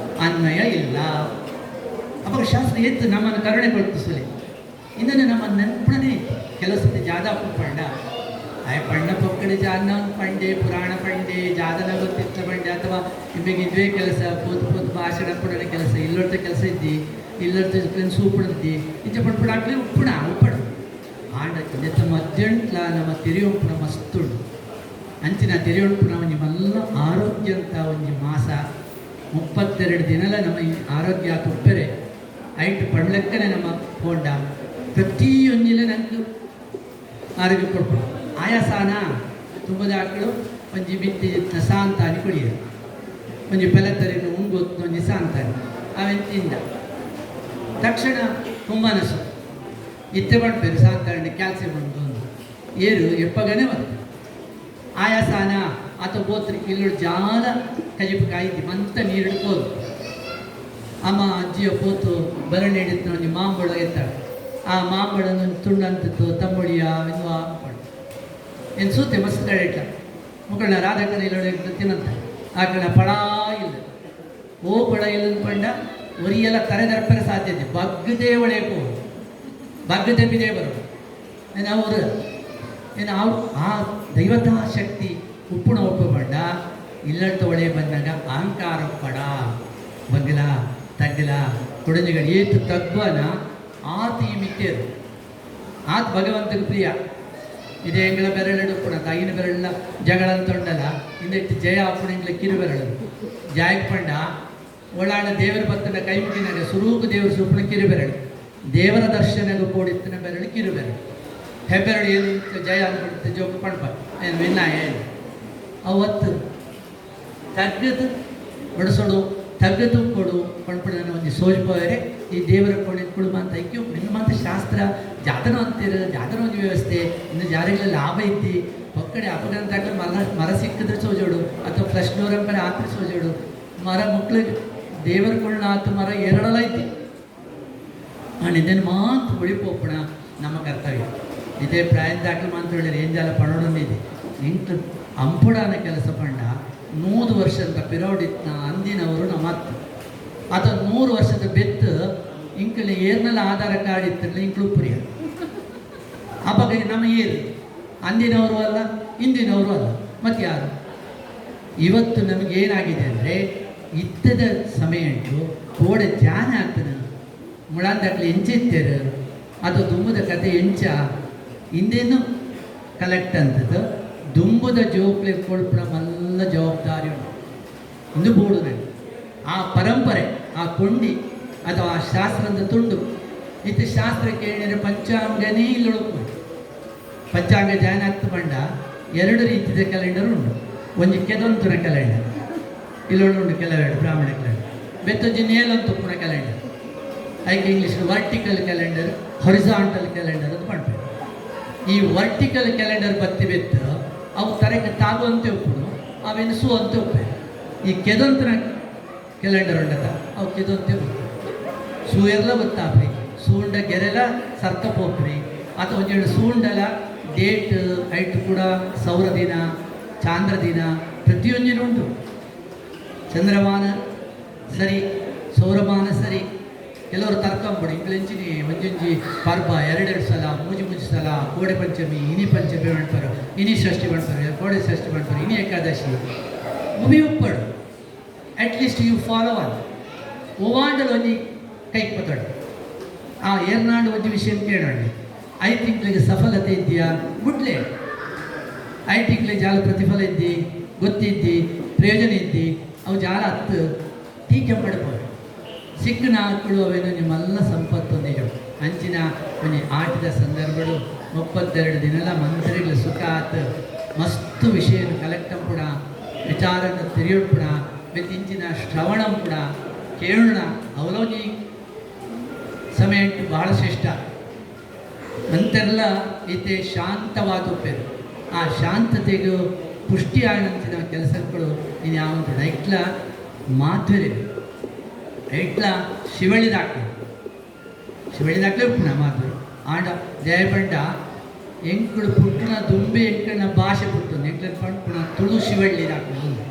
ಅನ್ವಯ ಇಲ್ಲ. ಅವಾಗ ಶಾಸ್ತ್ರ ಎತ್ತು ನಮ್ಮನ್ನು ಕರುಣೆ ಕೊಡ್ತಿಸಲಿ. ಇನ್ನೊಂದು ನಮ್ಮ ನೆನಪಣೆ ಕೆಲಸದ ಜಾದ ಪಂಡ ಆಯ ಪಂಡ ಪೊಕ್ಕಡೆ ಜಾನ ಪಂಡೆ ಪುರಾಣ ಪಂಡೆ ಜಾದನ ಗೊತ್ತಿತ್ತ ಪಂಡೆ ಅಥವಾ ನಿಮಗೆ ಇದುವೇ ಕೆಲಸ ಪೋತ್ ಭಾಷಣ ಪಡೋಣ ಕೆಲಸ ಇಲ್ಲೊಡ್ತ ಕೆಲಸ ಇದ್ದಿ ಇಲ್ಲೊಡ್ತ ಸೂಪಡಿದ್ದಿ ಇಂಚ ಪಡ್ಪಡಾಕ್ಲಿ ಉಪ್ಪುಣ ಉಪ್ಪಡು ಆಂಡ ನೆತ್ತ ಮಧ್ಯಾಂಟ್ಲ ನಮ್ಮ ತೆರೆಯುಂಪುಣ ಮಸ್ತುಂಡು ಅಂಚಿನ ತೆರೆಯುಂಪುಣ ಒಂಜಿ ಮಲ್ಲ ಆರೋಗ್ಯ ಅಂತ ಒಂಜಿ ಮಾಸ 32 ದಿನಲ ನಮ್ಮ ಈ ಆರೋಗ್ಯ ತುಪ್ಪರೆ ಐಟ್ ಪಡ್ಲೆಕ್ಕನೆ ನಮ್ಮ ಹೋಂಡ ಪ್ರತಿಯೊಂದಿಲ ನಂಗೆ ಆರೋಗ್ಯ ಕೊಡ್ಬೋದು. ಆಯಾಸಾನ ತುಂಬದ ಆಕಳು ಒಂಜಿ ಬಿತ್ತಿ ನಸಾಂತಾನಿ ಕುಡಿಯೋದು ಒಂಜಿ ಪೆಲತ್ತರಿನ ಉಂಗೊತ್ತು ಒಂಜಿ ಸಾಂತಾನಿ ಅವೆಂತಿಂದ ತಕ್ಷಣ ಕುಂಭನಸು ಇತ್ತೆ ಮಾಡ್ಬೇಕು ಸಾಂತಾನಿ ಕ್ಯಾಲ್ಸಿಯಂ ಉಂಟು ಏರು ಎಪ್ಪಗನೆ ಬರ್ತದೆ. ಆಯಾಸಾನ ಅಥವಾ ಗೋತ್ರಿ ಇಲ್ಲೊಡು ಜಾಲ ಕಜಿಪು ಕಾಯ್ದು ಮಂತ ನೀರು ಹಿಡ್ಕೋದು ಅಮ್ಮ ಅಜ್ಜಿಯ ಪೋತು ಬರಣೆ ಹಿಡಿದು ನೋಡಿ ಮಾಂಬಳ ಎತ್ತಾಳೆ ಆ ಮಾಂಬಳನ ತುಂಡಂತದ್ದು ತಂಬುಳಿಯ ಇದು ಹಾಕೊಂಡು ಏನು ಸೂತೆ ಮಸ್ತ್ ಕಡೆ ಇಟ್ಟ ಮುಕ್ಕಳ ರಾಧಕನ ಇಲ್ಲೊಡೆ ತಿನ್ನಂತ ಆ ಕಡೆ ಪಡ ಇಲ್ಲ ಓ ಪಡ ಇಲ್ಲ ಅಂದ್ಕೊಂಡ ಒರಿಯೆಲ್ಲ ಕರೆದರ್ಪರ ಸಾಧ್ಯತೆ ಬಗ್ಗದೇ ಒಳೆಯಕು ಬಗ್ಗದೆ ಬಿದೇ ಬರೋದು ಏನು ಅವರು ಏನು ಅವ್ರು ಆ ದೈವತಾ ಶಕ್ತಿ ಉಪ್ಪುಣ ಒಪ್ಪಬಂಡ ಇಲ್ಲಂತ ಒಳೆ ಬಂದಾಗ ಅಹಂಕಾರ ಪಡ ಬಗ್ಗಲ ತಗ್ಗಲ ಕೊಡಂಜಿಗಳು ಏತು ತಗ್ವನ ಆತ ಈ ಮಿಕ್ಕೇರು ಆತ ಭಗವಂತನ ಪ್ರಿಯ ಇದೇ ಎಂಗಳ ಬೆರಳೆಡು ಉಪ್ಪುಣ ತಾಯಿನ ಬೆರಳ ಜಗಳ ತೊಂಡಲ ಇಂದೆಟ್ಟು ಜಯ ಅಪ್ಪುಣ ಎಂಗ್ಲ ಕಿರು ಬೆರಳು ಜಾಯಕ್ ಪಂಡ ಒಳಾಣ ದೇವರ ಭಕ್ತನ ಕೈ ಮುಗಿನಾಗ ಸುರೂಪು ದೇವರು ಸುಪ್ಪಣ ಕಿರು ಬೆರಳು ದೇವರ ದರ್ಶನಗೂ ಕೂಡಿತ್ತಿನ ಬೆರಳು ಕಿರು ಬೆರಳು ಹೆಬ್ಬೆರಳು ಏನು ಜಯ ಅಂದ್ಬಿಡುತ್ತೆ ಜೋಕು ಪಣ್ಪ ಏನು ವಿನ್ನ ಏನು ಅವತ್ತು ತಗ್ಗದು ಬಡಿಸೋಡು ತಗ್ಗದು ಕೊಡು ಪಣ್ಪಡನ ಒಂದು ಸೋಜ್ಬೋರೆ ಈ ದೇವರ ಕೊಡೆ ಕುಳುಮ ಅಂತ ಐಕ್ಯು ಇನ್ನು ಮಾತ್ರ ಶಾಸ್ತ್ರ ಜಾತನ ಅಂತೀರ ಜಾತನ ಒಂದು ವ್ಯವಸ್ಥೆ ಇನ್ನು ಜಾರಿಗಳ ಲಾಭ ಇದ್ದಿ ಒಕ್ಕಡೆ ಅಪಘಾತ ಮರ ಸಿಕ್ಕಿದ್ರೆ ಸೋಜೋಡು ಅಥವಾ ಫ್ಲಶ್ ಡೋರ್ ಅಂಪರೆ ಆತ್ರಿ ಸೋಜೋಡು ಮರ ಮಕ್ಕಳಿಗೆ ದೇವರ ಕೊಳ್ಳ ಆತು ಮರ ಎರಡಲ ಐತಿ ಇದನ್ನು ಮಾತ್ರ ಉಳಿಪೋಪಣ ನಮ್ಮ ಕರ್ತವ್ಯ ಇದೇ ಪ್ರಾಯದ ದಾಖಲೆ ಮಾತ್ರ ಹೇಳಿದ್ರೆ ಏನು ಜಾಲ ಪಣೋಡೊಂದಿದೆ ಇಂಟು ಅಂಪುಡಾನ ಕೆಲಸ ಪಂಡ 100 ವರ್ಷದ ಪಿರೋಡಿತ್ನ ಅಂದಿನವರು ನಮ್ಮ ಅತ್ತ ಅದು 100 ವರ್ಷದ ಬೆತ್ತು ಇಂಕಲ ಏರ್ನೆಲ್ಲ ಆಧಾರ ಕಾರ್ಡ್ ಇತ್ತಿರಲಿಲ್ಲ ಇಂಕ್ಳು ಪುರಿಯ ಆ ಬಗ್ಗೆ ನಮ್ಮ ಏರು ಅಂದಿನವರು ಅಲ್ಲ ಇಂದಿನವರು ಅಲ್ಲ ಮತ್ತು ಯಾರು ಇವತ್ತು ನಮಗೇನಾಗಿದೆ ಅಂದರೆ ಇತ್ತದ ಸಮಯ ಉಂಟು ಕೋಡೆ ಜಾನ ಆಗ್ತದೆ ಮುಳಾಂದಾಕ್ಲಿ ಎಂಚಿತ್ತೇರು ಅದು ದುಂಬದ ಕತೆ ಎಂಚ ಹಿಂದೇನು ಕಲೆಕ್ಟ್ ಅಂತದ್ದು ದುಂಬದ ಜೋಕ್ಲೆ ಕೊಳ್ಪುಣ ಮಲ್ಲ ಜವಾಬ್ದಾರಿ ಉಂಟು ಇಂದು ಬೋಡು ನನಗೆ ಆ ಪರಂಪರೆ ಆ ಕೊಂಡಿ ಅಥವಾ ಆ ಶಾಸ್ತ್ರದ ತುಂಡು ಇದು ಶಾಸ್ತ್ರ ಕೇಳಿದರೆ ಪಂಚಾಂಗನೇ ಇಲ್ಲೊಳಕು ಪಂಚಾಂಗ ಜಾಯ್ನ್ ಆಗ್ತು ಬಂಡ 2 ರೀತಿಯ ಕ್ಯಾಲೆಂಡರ್ ಉಂಟು ಒಂದು ಕೆದೊಂತುನ ಕ್ಯಾಲೆಂಡರ್ ಇಲ್ಲೊಂದು ಕೆಲವೆರಡು ಬ್ರಾಹ್ಮಣ ಕ್ಯಾಲೆಂಡರ್ ಬೆತ್ತೊಂಜಿ ನೇಲಂತುಪ್ಪುನ ಕ್ಯಾಲೆಂಡರ್ ಐಕೆ English vertical calendar horizontal calendar ಅಂತ ಮಾಡ್ಬೇಕು. ಈ ವರ್ಟಿಕಲ್ ಕ್ಯಾಲೆಂಡರ್ ಬತ್ತಿ ಬೆತ್ತು ಅವು ತರಕ್ಕೆ ತಾಗುವಂತೆ ಒಪ್ಪುಡು ಅವೇನು ಸೂ ಅಂತ ಒಪ್ಪೆ ಈ ಕೆದೊಂತನ ಕ್ಯಾಲೆಂಡರ್ ಉಂಡದ ಅವು ಕೆದೊಂತೆ ಒಪ್ಪು ಸೂ ಎಲ್ಲ ಗೊತ್ತಾಪ್ರಿ ಸೂಂಡ ಗೆರೆಲ ಸರ್ಕಪೋಪ್ರಿ ಅಥವಾ ಒಂದೆರಡು ಸೂಂಡಲ ಡೇಟ್ ಐಟ್ ಕೂಡ ಸೌರ ದಿನ ಚಾಂದ್ರ ದಿನ ಪ್ರತಿಯೊಂದಿನ ಉಂಟು ಚಂದ್ರಮಾನ ಸರಿ ಸೌರಮಾನ ಸರಿ ಕೆಲವರು ತರ್ಕೊಂಬಿಡಿ ಇಂಗ್ಲೆಂಚಿನಿ ಒಂಜೊಂಜಿ ಪರ್ಬ 2 ಸಲ ಮೂಜಿ ಸಲ ಕೋಡೆ ಪಂಚಮಿ ಇನಿ ಪಂಚಮಿ ಮಾಡ್ತಾರೆ ಇನಿ ಷಷ್ಠಿ ಮಾಡ್ತಾರೆ ಕೋಡೆ ಷಷ್ಠಿ ಮಾಡ್ತಾರೆ ಇನಿ ಏಕಾದಶಿ ಮುವಿ ಉಪ್ಪಡು ಅಟ್ಲೀಸ್ಟ್ ಯು ಫಾಲೋ ಒನ್ ಓವಾಂಡಲು ಒಂಜಿ ಕೈಗೆ ಪತ್ತೋಡು ಆ ಏರ್ನಾಡು ಒಂಜಿ ವಿಷಯ ಕೇಳೋಣ 5 ತಿಂಗಳಿಗೆ ಸಫಲತೆ ಇದೆಯಾ ಗುಡ್ಲೆ 5 ತಿಂಗಳಿಗೆ ಜಾಲ ಪ್ರತಿಫಲ ಇದ್ದಿ ಗೊತ್ತಿದ್ದಿ ಪ್ರಯೋಜನ ಇದ್ದಿ ಅವು ಜಾಲ ಹತ್ತು ಟೀಕೆ ಪಡ್ಬೋದು ಸಿಕ್ಕನ ಹಾಕಳು ಅವೇನು ನಿಮ್ಮೆಲ್ಲ ಸಂಪತ್ತು ನಿಜ ಅಂಚಿನ ಕೊನೆ ಆಟದ ಸಂದರ್ಭಗಳು 32 ದಿನಲ ಮಂತ್ರಿಗಳ ಸುಖ ಆತು ಮಸ್ತು ವಿಷಯ ಕಲೆಕ್ಟಂ ಕೂಡ ವಿಚಾರನ ತಿರಿಯೋಡು ಕೂಡ ಬೆತ್ತಿಂಚಿನ ಶ್ರವಣಂ ಕೂಡ ಕೇಳೋಣ ಅವಲೋನಿ ಸಮಯ ಬಹಳ ಶ್ರೇಷ್ಠ ನಂತೆಲ್ಲ ಈತೆ ಶಾಂತವಾದ ಉಪ್ಪೇರು ಆ ಶಾಂತತೆಗೂ ಪುಷ್ಟಿ ಆನಂತಿನ ಕೆಲಸಗಳು ನೀನು ಯಾವುದು ಐಟ್ಲ ಮಾಧುರ್ಯ ಐಟ್ಲ ಶಿವಳಿದಾಕ ಶಿವಳಿದಾಗಲೇ ಉಪ್ಪುನ ಮಾತು ಆಂಡ ಜಯಪಂಡ ಎಂಕುಳು ಪುಟ್ಟಿನ ದುಂಬೆ ಎಂಕನ ಭಾಷೆ ಪುಟ್ಟುಂದು ಎಂಕ್ಲ ಪಂಪುಣ ತುಳು ಶಿವಳ್ಳಿ ಹಾಕೊಂಡು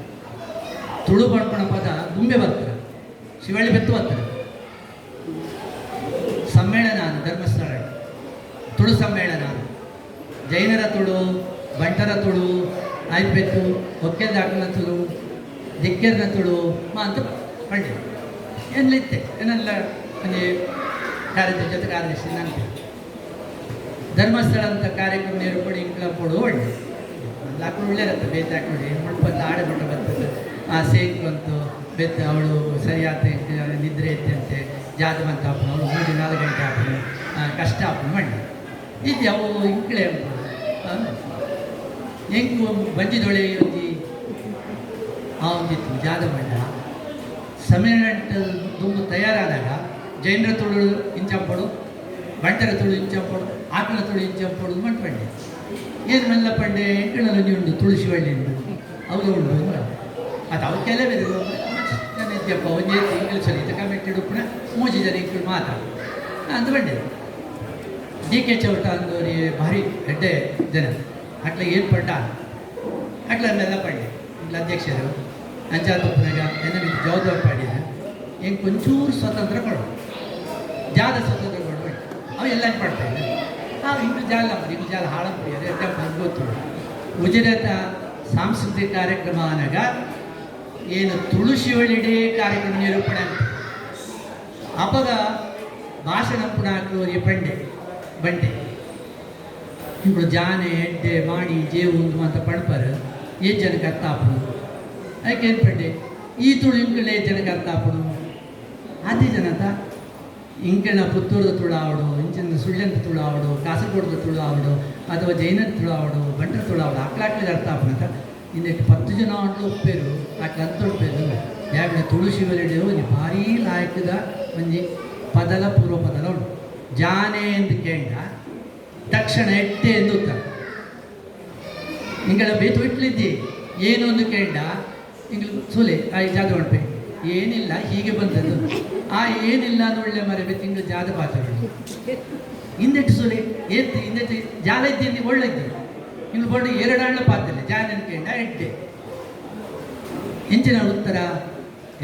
ತುಳು ಪಂಪುಣ ಪದ ದುಂಬೆ ಬರ್ತಾರೆ ಶಿವಳ್ಳಿ ಬೆತ್ತು ಬರ್ತಾರೆ ಸಮ್ಮೇಳನ ಧರ್ಮಸ್ಥಳ ತುಳು ಸಮ್ಮೇಳನ ಜೈನರ ತುಳು ಬಂಟರ ತುಳು ಆಯ್ತು ಒಕ್ಕೆದ ಹಾಕಿನ ತುಳು ದಿಕ್ಕೆರ್ನ ತುಳು ಅಂತ ಪಂಡೆ ಏನಿತ್ತೆ ಏನೆಲ್ಲ ಅಂದರೆ ಕಾರ್ಯದ ಜೊತೆ ಕಾರ್ಯದರ್ಶಿ ನಂಗೆ ಧರ್ಮಸ್ಥಳ ಅಂತ ಕಾರ್ಯಕ್ರಮ ಏರ್ಪಡಿ ಇಂಕ್ಲ ಕೊಡು ಒಳ್ಳೆ ಹಾಕೊಂಡು ಒಳ್ಳೆಯರತ್ತ ಬೇತ ಹಾಕೊಂಡು ಮುಳ್ಪಂತ ಆಡಬಿಟ್ಟ ಬರ್ತದೆ ಆ ಸೇಕ್ ಬಂತು ಬೆತ್ತ ಅವಳು ಸರಿಯಾದ ನಿದ್ರೆ ಇತ್ತಂತೆ ಜಾತ ಬಂತ ಹಾಪನು ಅವಳು 3-4 ಗಂಟೆ ಹಾಪನು ಕಷ್ಟ ಹಾಪನು ಮಾಡಿ ಇದು ಅವು ಇಂಕ್ಳೆ ಎಂಕು ಬಂಜಿದೊಳೆ ಒಂಜಿ ಆ ಒಂದಿತ್ತು ಜಾದ ಬಂಡ ಸಮ್ಮೇಳನ ತುಂಬ ತಯಾರಾದಾಗ ಜೈನರ ತುಳು ಇಂಚಂಪಡು ಬಂಟರ ತುಳು ಇಂಚಂಪಡು ಆಕಳ ತುಳು ಇಂಚಂಪಡು ಮಾಡ್ಪಂಡೆ ಏನು ಮೆಲ್ಲ ಪಂಡೆ ಎಂಕಣಲ್ಲಿ ಉಂಡು ತುಳಸಿ ಬಳ್ಳಿ ಉಂಡು ಅವರು ಉಂಡು ಅದು ಅವು ಕೆಲವೇ ಜನ ಇದ್ದಪ್ಪ ಒಂದೇ ಇಂಗ್ಲೀಷಲ್ಲಿ ಇದ್ದ ಕಮೆಂಟೆಡ್ ಉಪ್ಪುನ 3 ಜನ ಇಂಕ್ಳು ಮಾತ್ರ ಅಂದು ಬಂಡೆ DK ಚೌಟ ಅಂದವ್ರಿ ಭಾರಿ ಎಡ್ಡೆ ಜನ ಅಟ್ಲ ಏನು ಪಡ್ಡ ಅಟ್ಲನ್ನೆಲ್ಲ ಪಂಡೆ ಇಂಗ್ಲ ಅಧ್ಯಕ್ಷರು ಅಂಚಾತಪ್ಪನಾಗ ಏನಾದ್ರು ಜವಾಬ್ದಾರಿ ಪಾಡಿದ ಹೆಂಗೆ ಕೊಂಚೂರು ಸ್ವತಂತ್ರ ಕೊಡು ಜಾದ ಸ್ವತಂತ್ರ ಕೊಡು ಅವು ಎಲ್ಲ ಪಡ್ತಾರೆ ನಾವು ಇಂಗ್ಳು ಜಾಲ ಮರಿ ಇಂಗ್ಳು ಜಾಲ ಹಾಳ ಪಡಿಯೋದು ಎಡ್ಡೆ ಗೊತ್ತು ಗುಜರಾತ ಸಾಂಸ್ಕೃತಿಕ ಕಾರ್ಯಕ್ರಮ ಅನಾಗ ಏನು ತುಳಸಿ ಒಳ್ಳೆಡೆ ಕಾರ್ಯಕ್ರಮ ನಿರೂಪಣೆ ಅಂತ ಅಪಗ ಭಾಷಣ ಪುಣ ಹಾಕುವರಿಗೆ ಬಂಡೆ ఇప్పుడు ಜಾನೆ ಎಡ್ಡೆ ಮಾಡಿ ಜೇವು ಅಂತ ಪಡ್ಪರು ಏಜ್ ಜನಕ್ಕೆ ಅರ್ಥ ಆಪನು ಯಾಕೆ ಏನು ಪಡ್ಡೆ ಈ ತುಳು ಇಂಕಳ ಏಜ್ ಜನಕ್ಕೆ ಅರ್ಥ ಆಪನು ಅದೇ ಜನತ ಇಂಕಣ ಪುತ್ತೂರದ ತುಳು ಆವಡು ಇಂಚಿನ ಸುಳ್ಯಂತ ತುಳು ಆವಡು ಕಾಸರಗೋಡದ ತುಳು ಆವಡು ಅಥವಾ ಜೈನದ ತುಳು ಆವಡು ಬಂಟರ ತುಳು ಆವಡು ಅಕ್ಲಾಕ್ಲಿಗೆ ಅರ್ಥ ಆಪನಂತ ಇನ್ನೆಟ್ಟು 10 ಜನ ಆಂಡ್ಲು ಒಪ್ಪೇರು ಅಟ್ಲ ಅಂತ ಒಪ್ಪೇರು ಯಾಕೆ ತುಳು ಶಿವಲಿಡೆ ಒಂದು ಭಾರಿ ಲಾಯಕದ ಒಂಜಿ ಪದಲ ಪೂರ್ವ ಪದಲ ಉಂಟು ಜಾನೆ ಎಂದು ಕೇಂಡ ತಕ್ಷಣ ಎಟ್ಟೆ ಎಂದು ಉತ್ತರ ಇಂಗಳ ಬೇತು ಇಟ್ಲಿದ್ದಿ ಏನು ಒಂದು ಕೇಂಡ ಇಂಗ್ಲ ಸುಲೆ ಆ ಜಾದ ಉಂಟೆ ಏನಿಲ್ಲ ಹೀಗೆ ಬಂದದ್ದು ಆ ಏನಿಲ್ಲ ಅಂತ ಒಳ್ಳೆ ಮರೆ ತಿಂಗಳು ಜಾದ ಪಾತ್ರ ಹಿಂದೆಟ್ಟು ಸುಲೆ ಎತ್ತಿ ಹಿಂದೆಟ್ಟು ಜಾಲ ಇದ್ದೀನಿ ಒಳ್ಳೆ ಇದ್ದೀನಿ ಇನ್ನು ಬೋರ್ಡು 2 ಆಳ್ನ ಪಾತ್ರಲ್ಲ ಜಾನ ಕೇಂಡ ಎಡ್ಡೆ ಇಂಚಿನ ಉತ್ತರ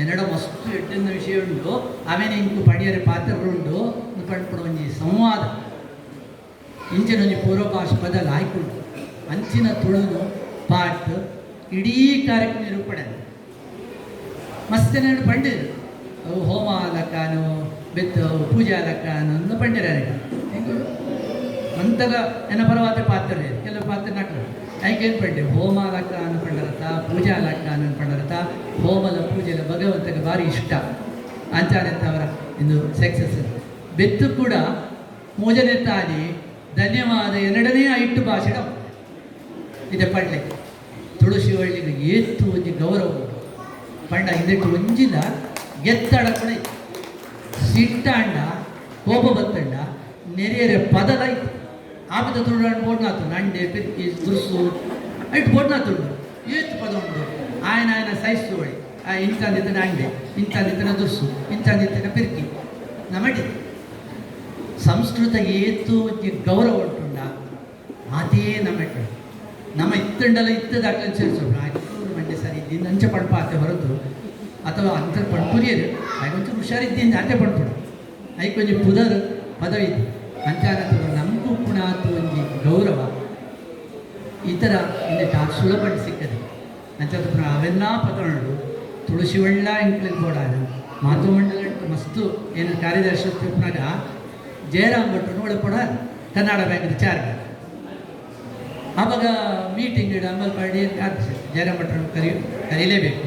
ಎನ್ನಡ ಮಸ್ತು ಎಡ್ಡಿನ ವಿಷಯ ಉಂಟು ಆಮೇಲೆ ಇಂಕು ಪಡಿಯರ ಪಾತ್ರಗಳುಂಟು ಪಡ್ಪಡು ಒಂಜಿ ಸಂವಾದ ಇಂಚಿನ ಒಂಜಿ ಪೂರ್ವಭಾಷೆ ಪದ ಲಾಯ್ಕೊಂಡು ಅಂಚಿನ ತುಳುನು ಪಾಟ್ ಇಡೀ ಕಾರ್ಯಕ್ರಮ ನಿರೂಪಣೆ ಮಸ್ತಿನ ಪಂಡಿರು ಅವು ಹೋಮ ಲಕ್ಕಾನು ಬೆತ್ತು ಪೂಜೆ ಲಕ್ಕಾನು ಅಂದು ಪಂಡಿರ ಅಂತರ ಎನ್ನ ಪರವಾದ ಪಾತ್ರ ಕೆಲವು ಪಾತ್ರ ನಕಲು ಐಕೇನು ಪಂಡೆ ಹೋಮ ಲಕ್ಕ ಅನ್ಕೊಂಡರತ ಪೂಜಾ ಲಕ್ಕ ಅನ್ಕೊಂಡರತ ಹೋಮಲ ಪೂಜೆಲ ಭಗವಂತಗೆ ಭಾರಿ ಇಷ್ಟ ಅಂಚಾನಂತ ಅವರ ಇಂದು ಸಕ್ಸಸ್ ಬೆತ್ತು ಕೂಡ ಮೂಜನೆ ತಾಲಿ ಧನ್ಯವಾದ 2ನೇ ಐಟ್ಟು ಭಾಷಣ ಇದೆ ಪಡ್ಲೆ ತುಳಸಿ ಒಳ್ಳಿಗೆ ಏತ್ತು ಒಂಜಿ ಗೌರವ ಉಂಟು ಪಂಡ ಹಿಂದೆಟ್ಟು ಒಂಜಿಲ ಗೆತ್ತಡ ಕೂಡ ಸಿಟ್ಟಾಂಡ ಕೋಪ ಬತ್ತಂಡ ನೆರೆಯರೆ ಪದಲ ಇತ್ತು ಆಪಿತ ತುಳು ಬೋಡ್ನಾತು ನಂಡೆ ಪೆರ್ಕಿ ದುರ್ಸು ಐಟು ಬೋಡ್ನಾತು ಏತ್ತು ಪದ ಉಂಟು ಆಯನ ಸೈಜು ಹೊಳಿ ಇಂಚಂದಿತ್ತನ ಅಂಡೆ ಇಂಚಂದಿತ್ತನ ದುರ್ಸು ಇಂಚಂದಿತ್ತನ ಪೆರ್ಕಿ ನಮಡಿ ಸಂಸ್ಕೃತ ಏತ್ತು ಗೌರವ ಉಂಟುಂಡ ಅದೇ ನಮ್ಮ ಇತ್ತಂಡಲ ಇತ್ತದ ಅಕ್ಲನ್ ಸೇರಿಸೋಣ ಮಂಡೆ ಸರಿ ಇದ್ದೀನಿ ಅಂಚೆ ಪಡ್ಪ ಅತ್ತೆ ಹೊರತು ಅಥವಾ ಅಂತ ಪಡ್ಪುರಿಯರು ಐಕೊಂಚೂರು ಹುಷಾರಿದ್ದೀನಿ ಅತ್ತೆ ಪಡ್ಪುಡು ಐಕೊಂಚು ಪುದರ್ ಪದವಿದ್ದು ಅಂಚಾನಂತರ ನಮಗೂ ಪುಣಾತು ಒಂಜಿ ಗೌರವ ಈ ಥರ ಇನ್ನೆಟ್ಟು ಸುಲಭ ಸಿಕ್ಕದೆ ಅಂಚಾದ ಪುನಃ ಅವೆಲ್ಲ ಪದಗಳು ತುಳಸಿ ಒಳ್ಳ ಇಂಕ್ಲಿಗೆ ಕೊಡಾನ ಮಾತು ಮಂಡಲ ಮಸ್ತು ಏನು ಕಾರ್ಯದರ್ಶಿ ಪುನಃ ಜಯರಾಮ್ ಭಟ್ರು ಒಳ್ಳೆ ಕೊಡ ಕನ್ನಡ ಬ್ಯಾಂಕ್ ಚಾರ್ಜ್ ಆವಾಗ ಮೀಟಿಂಗ್ ಅಮಲ್ ಮಾಡಿ ಜಯರಾಮ್ ಭಟ್ರು ಕರೀಲೇಬೇಕು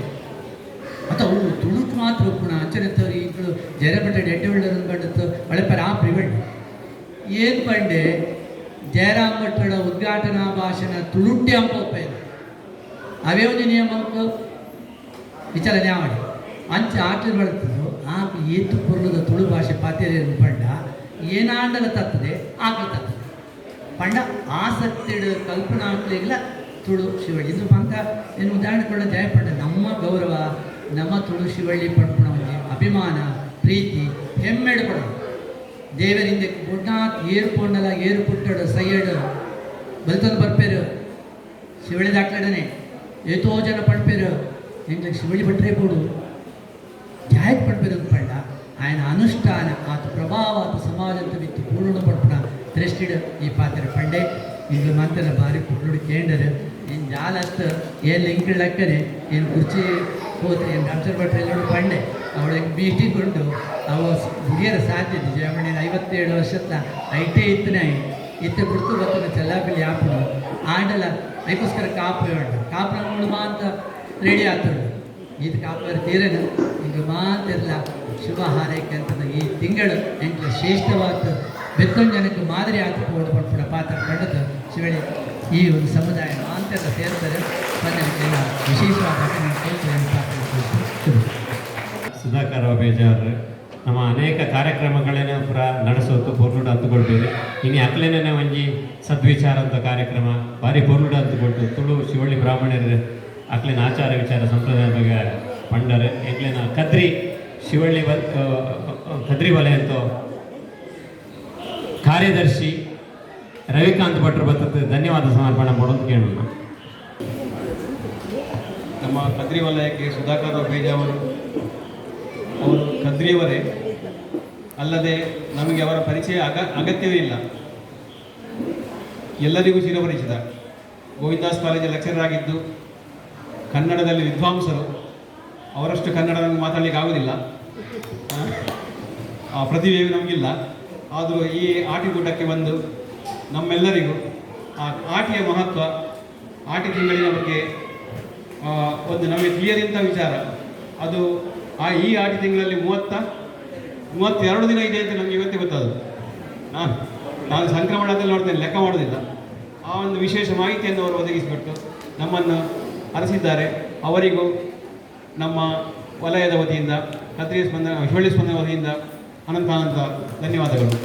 ಅಥವಾ ಅವಳು ತುಳುಕು ಮಾತ್ರ ಪುನಃ ಅಂಚನೆತ್ತವ್ರು ಈಗಳು ಜಯರಾಮ್ ಭಟ್ರು ಎಡ್ಡೆ ಒಳ್ಳೆದು ಕಂಡತ್ತು ಒಳ್ಳೆ ಪರ ಆ ಪ್ರಿವೆಂಟ್ ಏನು ಪಂಡೆ ಜಯರಾಮ್ ಭಟ್ರ ಉದ್ಘಾಟನಾ ಭಾಷಣ ತುಳುಟ್ಟಿ ಅಂಪೋಪೇನು ಅವೇ ಒಂದು ನಿಯಮಕ್ಕೆ ವಿಚಾರಣೆ ಮಾಡಿ ಅಂಚೆ ಆಟಲು ಬರ್ತದೋ ಆಕೆ ಏತು ಪುರ್ಲದ ತುಳು ಭಾಷೆ ಪಾತ್ರೆಯನ್ನು ಪಂಡ ಏನಾಂಡಲ ತತ್ತದೆ ಆಕಲು ತತ್ತದೆ ಪಂಡ ಆಸಕ್ತಿಡು ಕಲ್ಪನಾ ಆಕಲಿಗೆಲ್ಲ ತುಳು ಶಿವಳ್ಳಿ ಇದು ಪಂಕ ಏನು ಉದಾಹರಣೆ ಕೊಡ ಜಯಪಂಡ ನಮ್ಮ ಗೌರವ ನಮ್ಮ ತುಳು ಶಿವಳ್ಳಿ ಪಡ್ಪಣ ಅಭಿಮಾನ ಪ್ರೀತಿ ಹೆಮ್ಮೆಡು ಪಡೋದು ದೇವರಿಂದ ಬುಡ್ನಾಥ್ ಏರು ಪೊಂಡಲ ಏರು ಪುಟ್ಟಡು ಸೈಯಡು ಬಲ್ತೊಂದು ಬರ್ಪೇರು ಶಿವಳಿ ದಾಟ್ಲಡನೆ ಏತೋ ಜನ ಪಡ್ಪೇರು ಎಂಗ್ಲಿಗೆ ಶಿವಳಿ ಬಿಟ್ಟರೆ ಕೊಡು ಜಾಯಕ್ ಪಡ್ಪೇರು ಅಂತ ಪಂಡ ఆయన ಅನುಷ್ಠಾನ ಆತ ಪ್ರಭಾವ ಆತ ಸಮಾಜದ ಬಿತ್ತು ಪೂರ್ಣ ಪಡ್ಪಣ ದೃಷ್ಟಿಡು ಈ ಪಾತ್ರ ಪಂಡೆ ಇಂದು ಮಂತ್ರ ಬಾರಿ ಕುಟ್ಲುಡು ಕೇಂಡರು ಏನು ಜಾಲತ್ತು ಏನು ಲಿಂಕಿಳಕ್ಕನೆ ಏನು ಕುರ್ಚಿ ಹೋದ್ರೆ ಏನು ಡಾಕ್ಟರ್ ಭಟ್ರು ಎಲ್ಲರೂ ಪಂಡೆ ಅವಳಿಗೆ ಬೀಟಿಕೊಂಡು ಅವು ಹುಡುಗಿಯರ ಸಾಧ್ಯತೆ ಜಯಮಣ್ಣಿನ 57 ವರ್ಷದ ಐಟೇ ಇತ್ತನೇ ಇತ್ತ ಬಿಡ್ತು ಗೊತ್ತ ಚೆಲ್ಲಾಪಿಲ್ಲಿ ಆಪಡು ಆಂಡಲ ಅದಕ್ಕೋಸ್ಕರ ಕಾಪು ಹೇಳ ಕಾಪು ನೋಡುಮಾ ಅಂತ ರೆಡಿ ಆಗ್ತದೆ ಇದು ಕಾಪು ತೀರನು ಈಗ ಮಾತಿರಲ್ಲ ಶುಭ ಹಾರೈಕೆ ಅಂತ ಈ ತಿಂಗಳು ಎಂಟು ಶ್ರೇಷ್ಠವಾದ ಬೆತ್ತೊಂದು ಜನಕ್ಕೆ ಮಾದರಿ ಆತ ಓಡ್ಕೊಂಡು ಪಾತ್ರ ಕಂಡದ್ದು ಶಿವಳಿ ಈ ಒಂದು ಸಮುದಾಯ ಮಾಂತೆಲ್ಲ ಸೇರ್ತಾರೆ ಬಂದಕ್ಕೆಲ್ಲ ವಿಶೇಷವಾದ ಸುಧಾಕರ್ ಬೇಜಾರು ನಮ್ಮ ಅನೇಕ ಕಾರ್ಯಕ್ರಮಗಳೇನೋ ಪುರ ನಡೆಸೋದು ಪೊರ್ಲುಡು ಅಂತುಕೊಳ್ತೇವೆ ಇನ್ನು ಅಕ್ಲೇನೇ ಒಂಜಿ ಸದ್ವಿಚಾರ ಅಂತ ಕಾರ್ಯಕ್ರಮ ಭಾರಿ ಪೊರ್ಲುಡು ಅಂತುಕೊಳ್ತು ತುಳು ಶಿವಳ್ಳಿ ಬ್ರಾಹ್ಮಣರು ಅಕ್ಲಿನ ಆಚಾರ ವಿಚಾರ ಸಂಪ್ರದಾಯ ಬಗ್ಗೆ ಪಂಡರು ಎಕ್ಲಿನ ಕದ್ರಿ ಶಿವಳ್ಳಿ ಕದ್ರಿ ವಲಯ ಅಂತ ಕಾರ್ಯದರ್ಶಿ ರವಿಕಾಂತ್ ಭಟ್ರು ಬರ್ತದೆ ಧನ್ಯವಾದ ಸಮರ್ಪಣೆ ಮಾಡೋದು ಕೇಳೋಣ. ನಮ್ಮ ಕದ್ರಿ ವಲಯಕ್ಕೆ ಸುಧಾಕರ್ ಬೇಜಾವರು ಅವರು ಕದ್ರಿಯವರೇ ಅಲ್ಲದೆ ನಮಗೆ ಅವರ ಪರಿಚಯ ಅಗತ್ಯವೇ ಇಲ್ಲ. ಎಲ್ಲರಿಗೂ ಚಿರಪರಿಚಿತ. ಗೋವಿಂದಾಸ್ ಕಾಲೇಜಲ್ಲಿ ಲೆಕ್ಚರರ್ ಆಗಿದ್ದು ಕನ್ನಡದಲ್ಲಿ ವಿದ್ವಾಂಸರು. ಅವರಷ್ಟು ಕನ್ನಡ ನಮಗೆ ಮಾತಾಡಲಿಕ್ಕೆ ಆಗೋದಿಲ್ಲ, ಆ ಪ್ರತಿಭೆಯೂ ನಮಗಿಲ್ಲ. ಆದರೂ ಈ ಆಟಿಗೂಟಕ್ಕೆ ಬಂದು ನಮ್ಮೆಲ್ಲರಿಗೂ ಆ ಆಟಿಯ ಮಹತ್ವ, ಆಟಿ ತಿಂಗಳಿನ ಬಗ್ಗೆ ಒಂದು ನಮಗೆ ತಿಳಿಯದಂಥ ವಿಚಾರ ಅದು ಈ ಆಟಿ ತಿಂಗಳಲ್ಲಿ 32 ದಿನ ಇದೆ ಅಂತ ನಮಗೆ ಇವತ್ತೇ ಗೊತ್ತಾದ್ರು. ನಾನು ಸಂಕ್ರಮಣದಲ್ಲಿ ನೋಡ್ತೇನೆ, ಲೆಕ್ಕ ಮಾಡೋದಿಲ್ಲ. ಆ ಒಂದು ವಿಶೇಷ ಮಾಹಿತಿಯನ್ನು ಅವರು ಒದಗಿಸಿಕೊಟ್ಟು ನಮ್ಮನ್ನು ಅರಸಿದ್ದಾರೆ. ಅವರಿಗೂ ನಮ್ಮ ವಲಯದ ವತಿಯಿಂದ ಕದ್ರಿ ಸ್ಪಂದನ ಶಿವಳ್ಳಿ ಸ್ಪಂದನ ವತಿಯಿಂದ ಅನಂತ ಧನ್ಯವಾದಗಳು.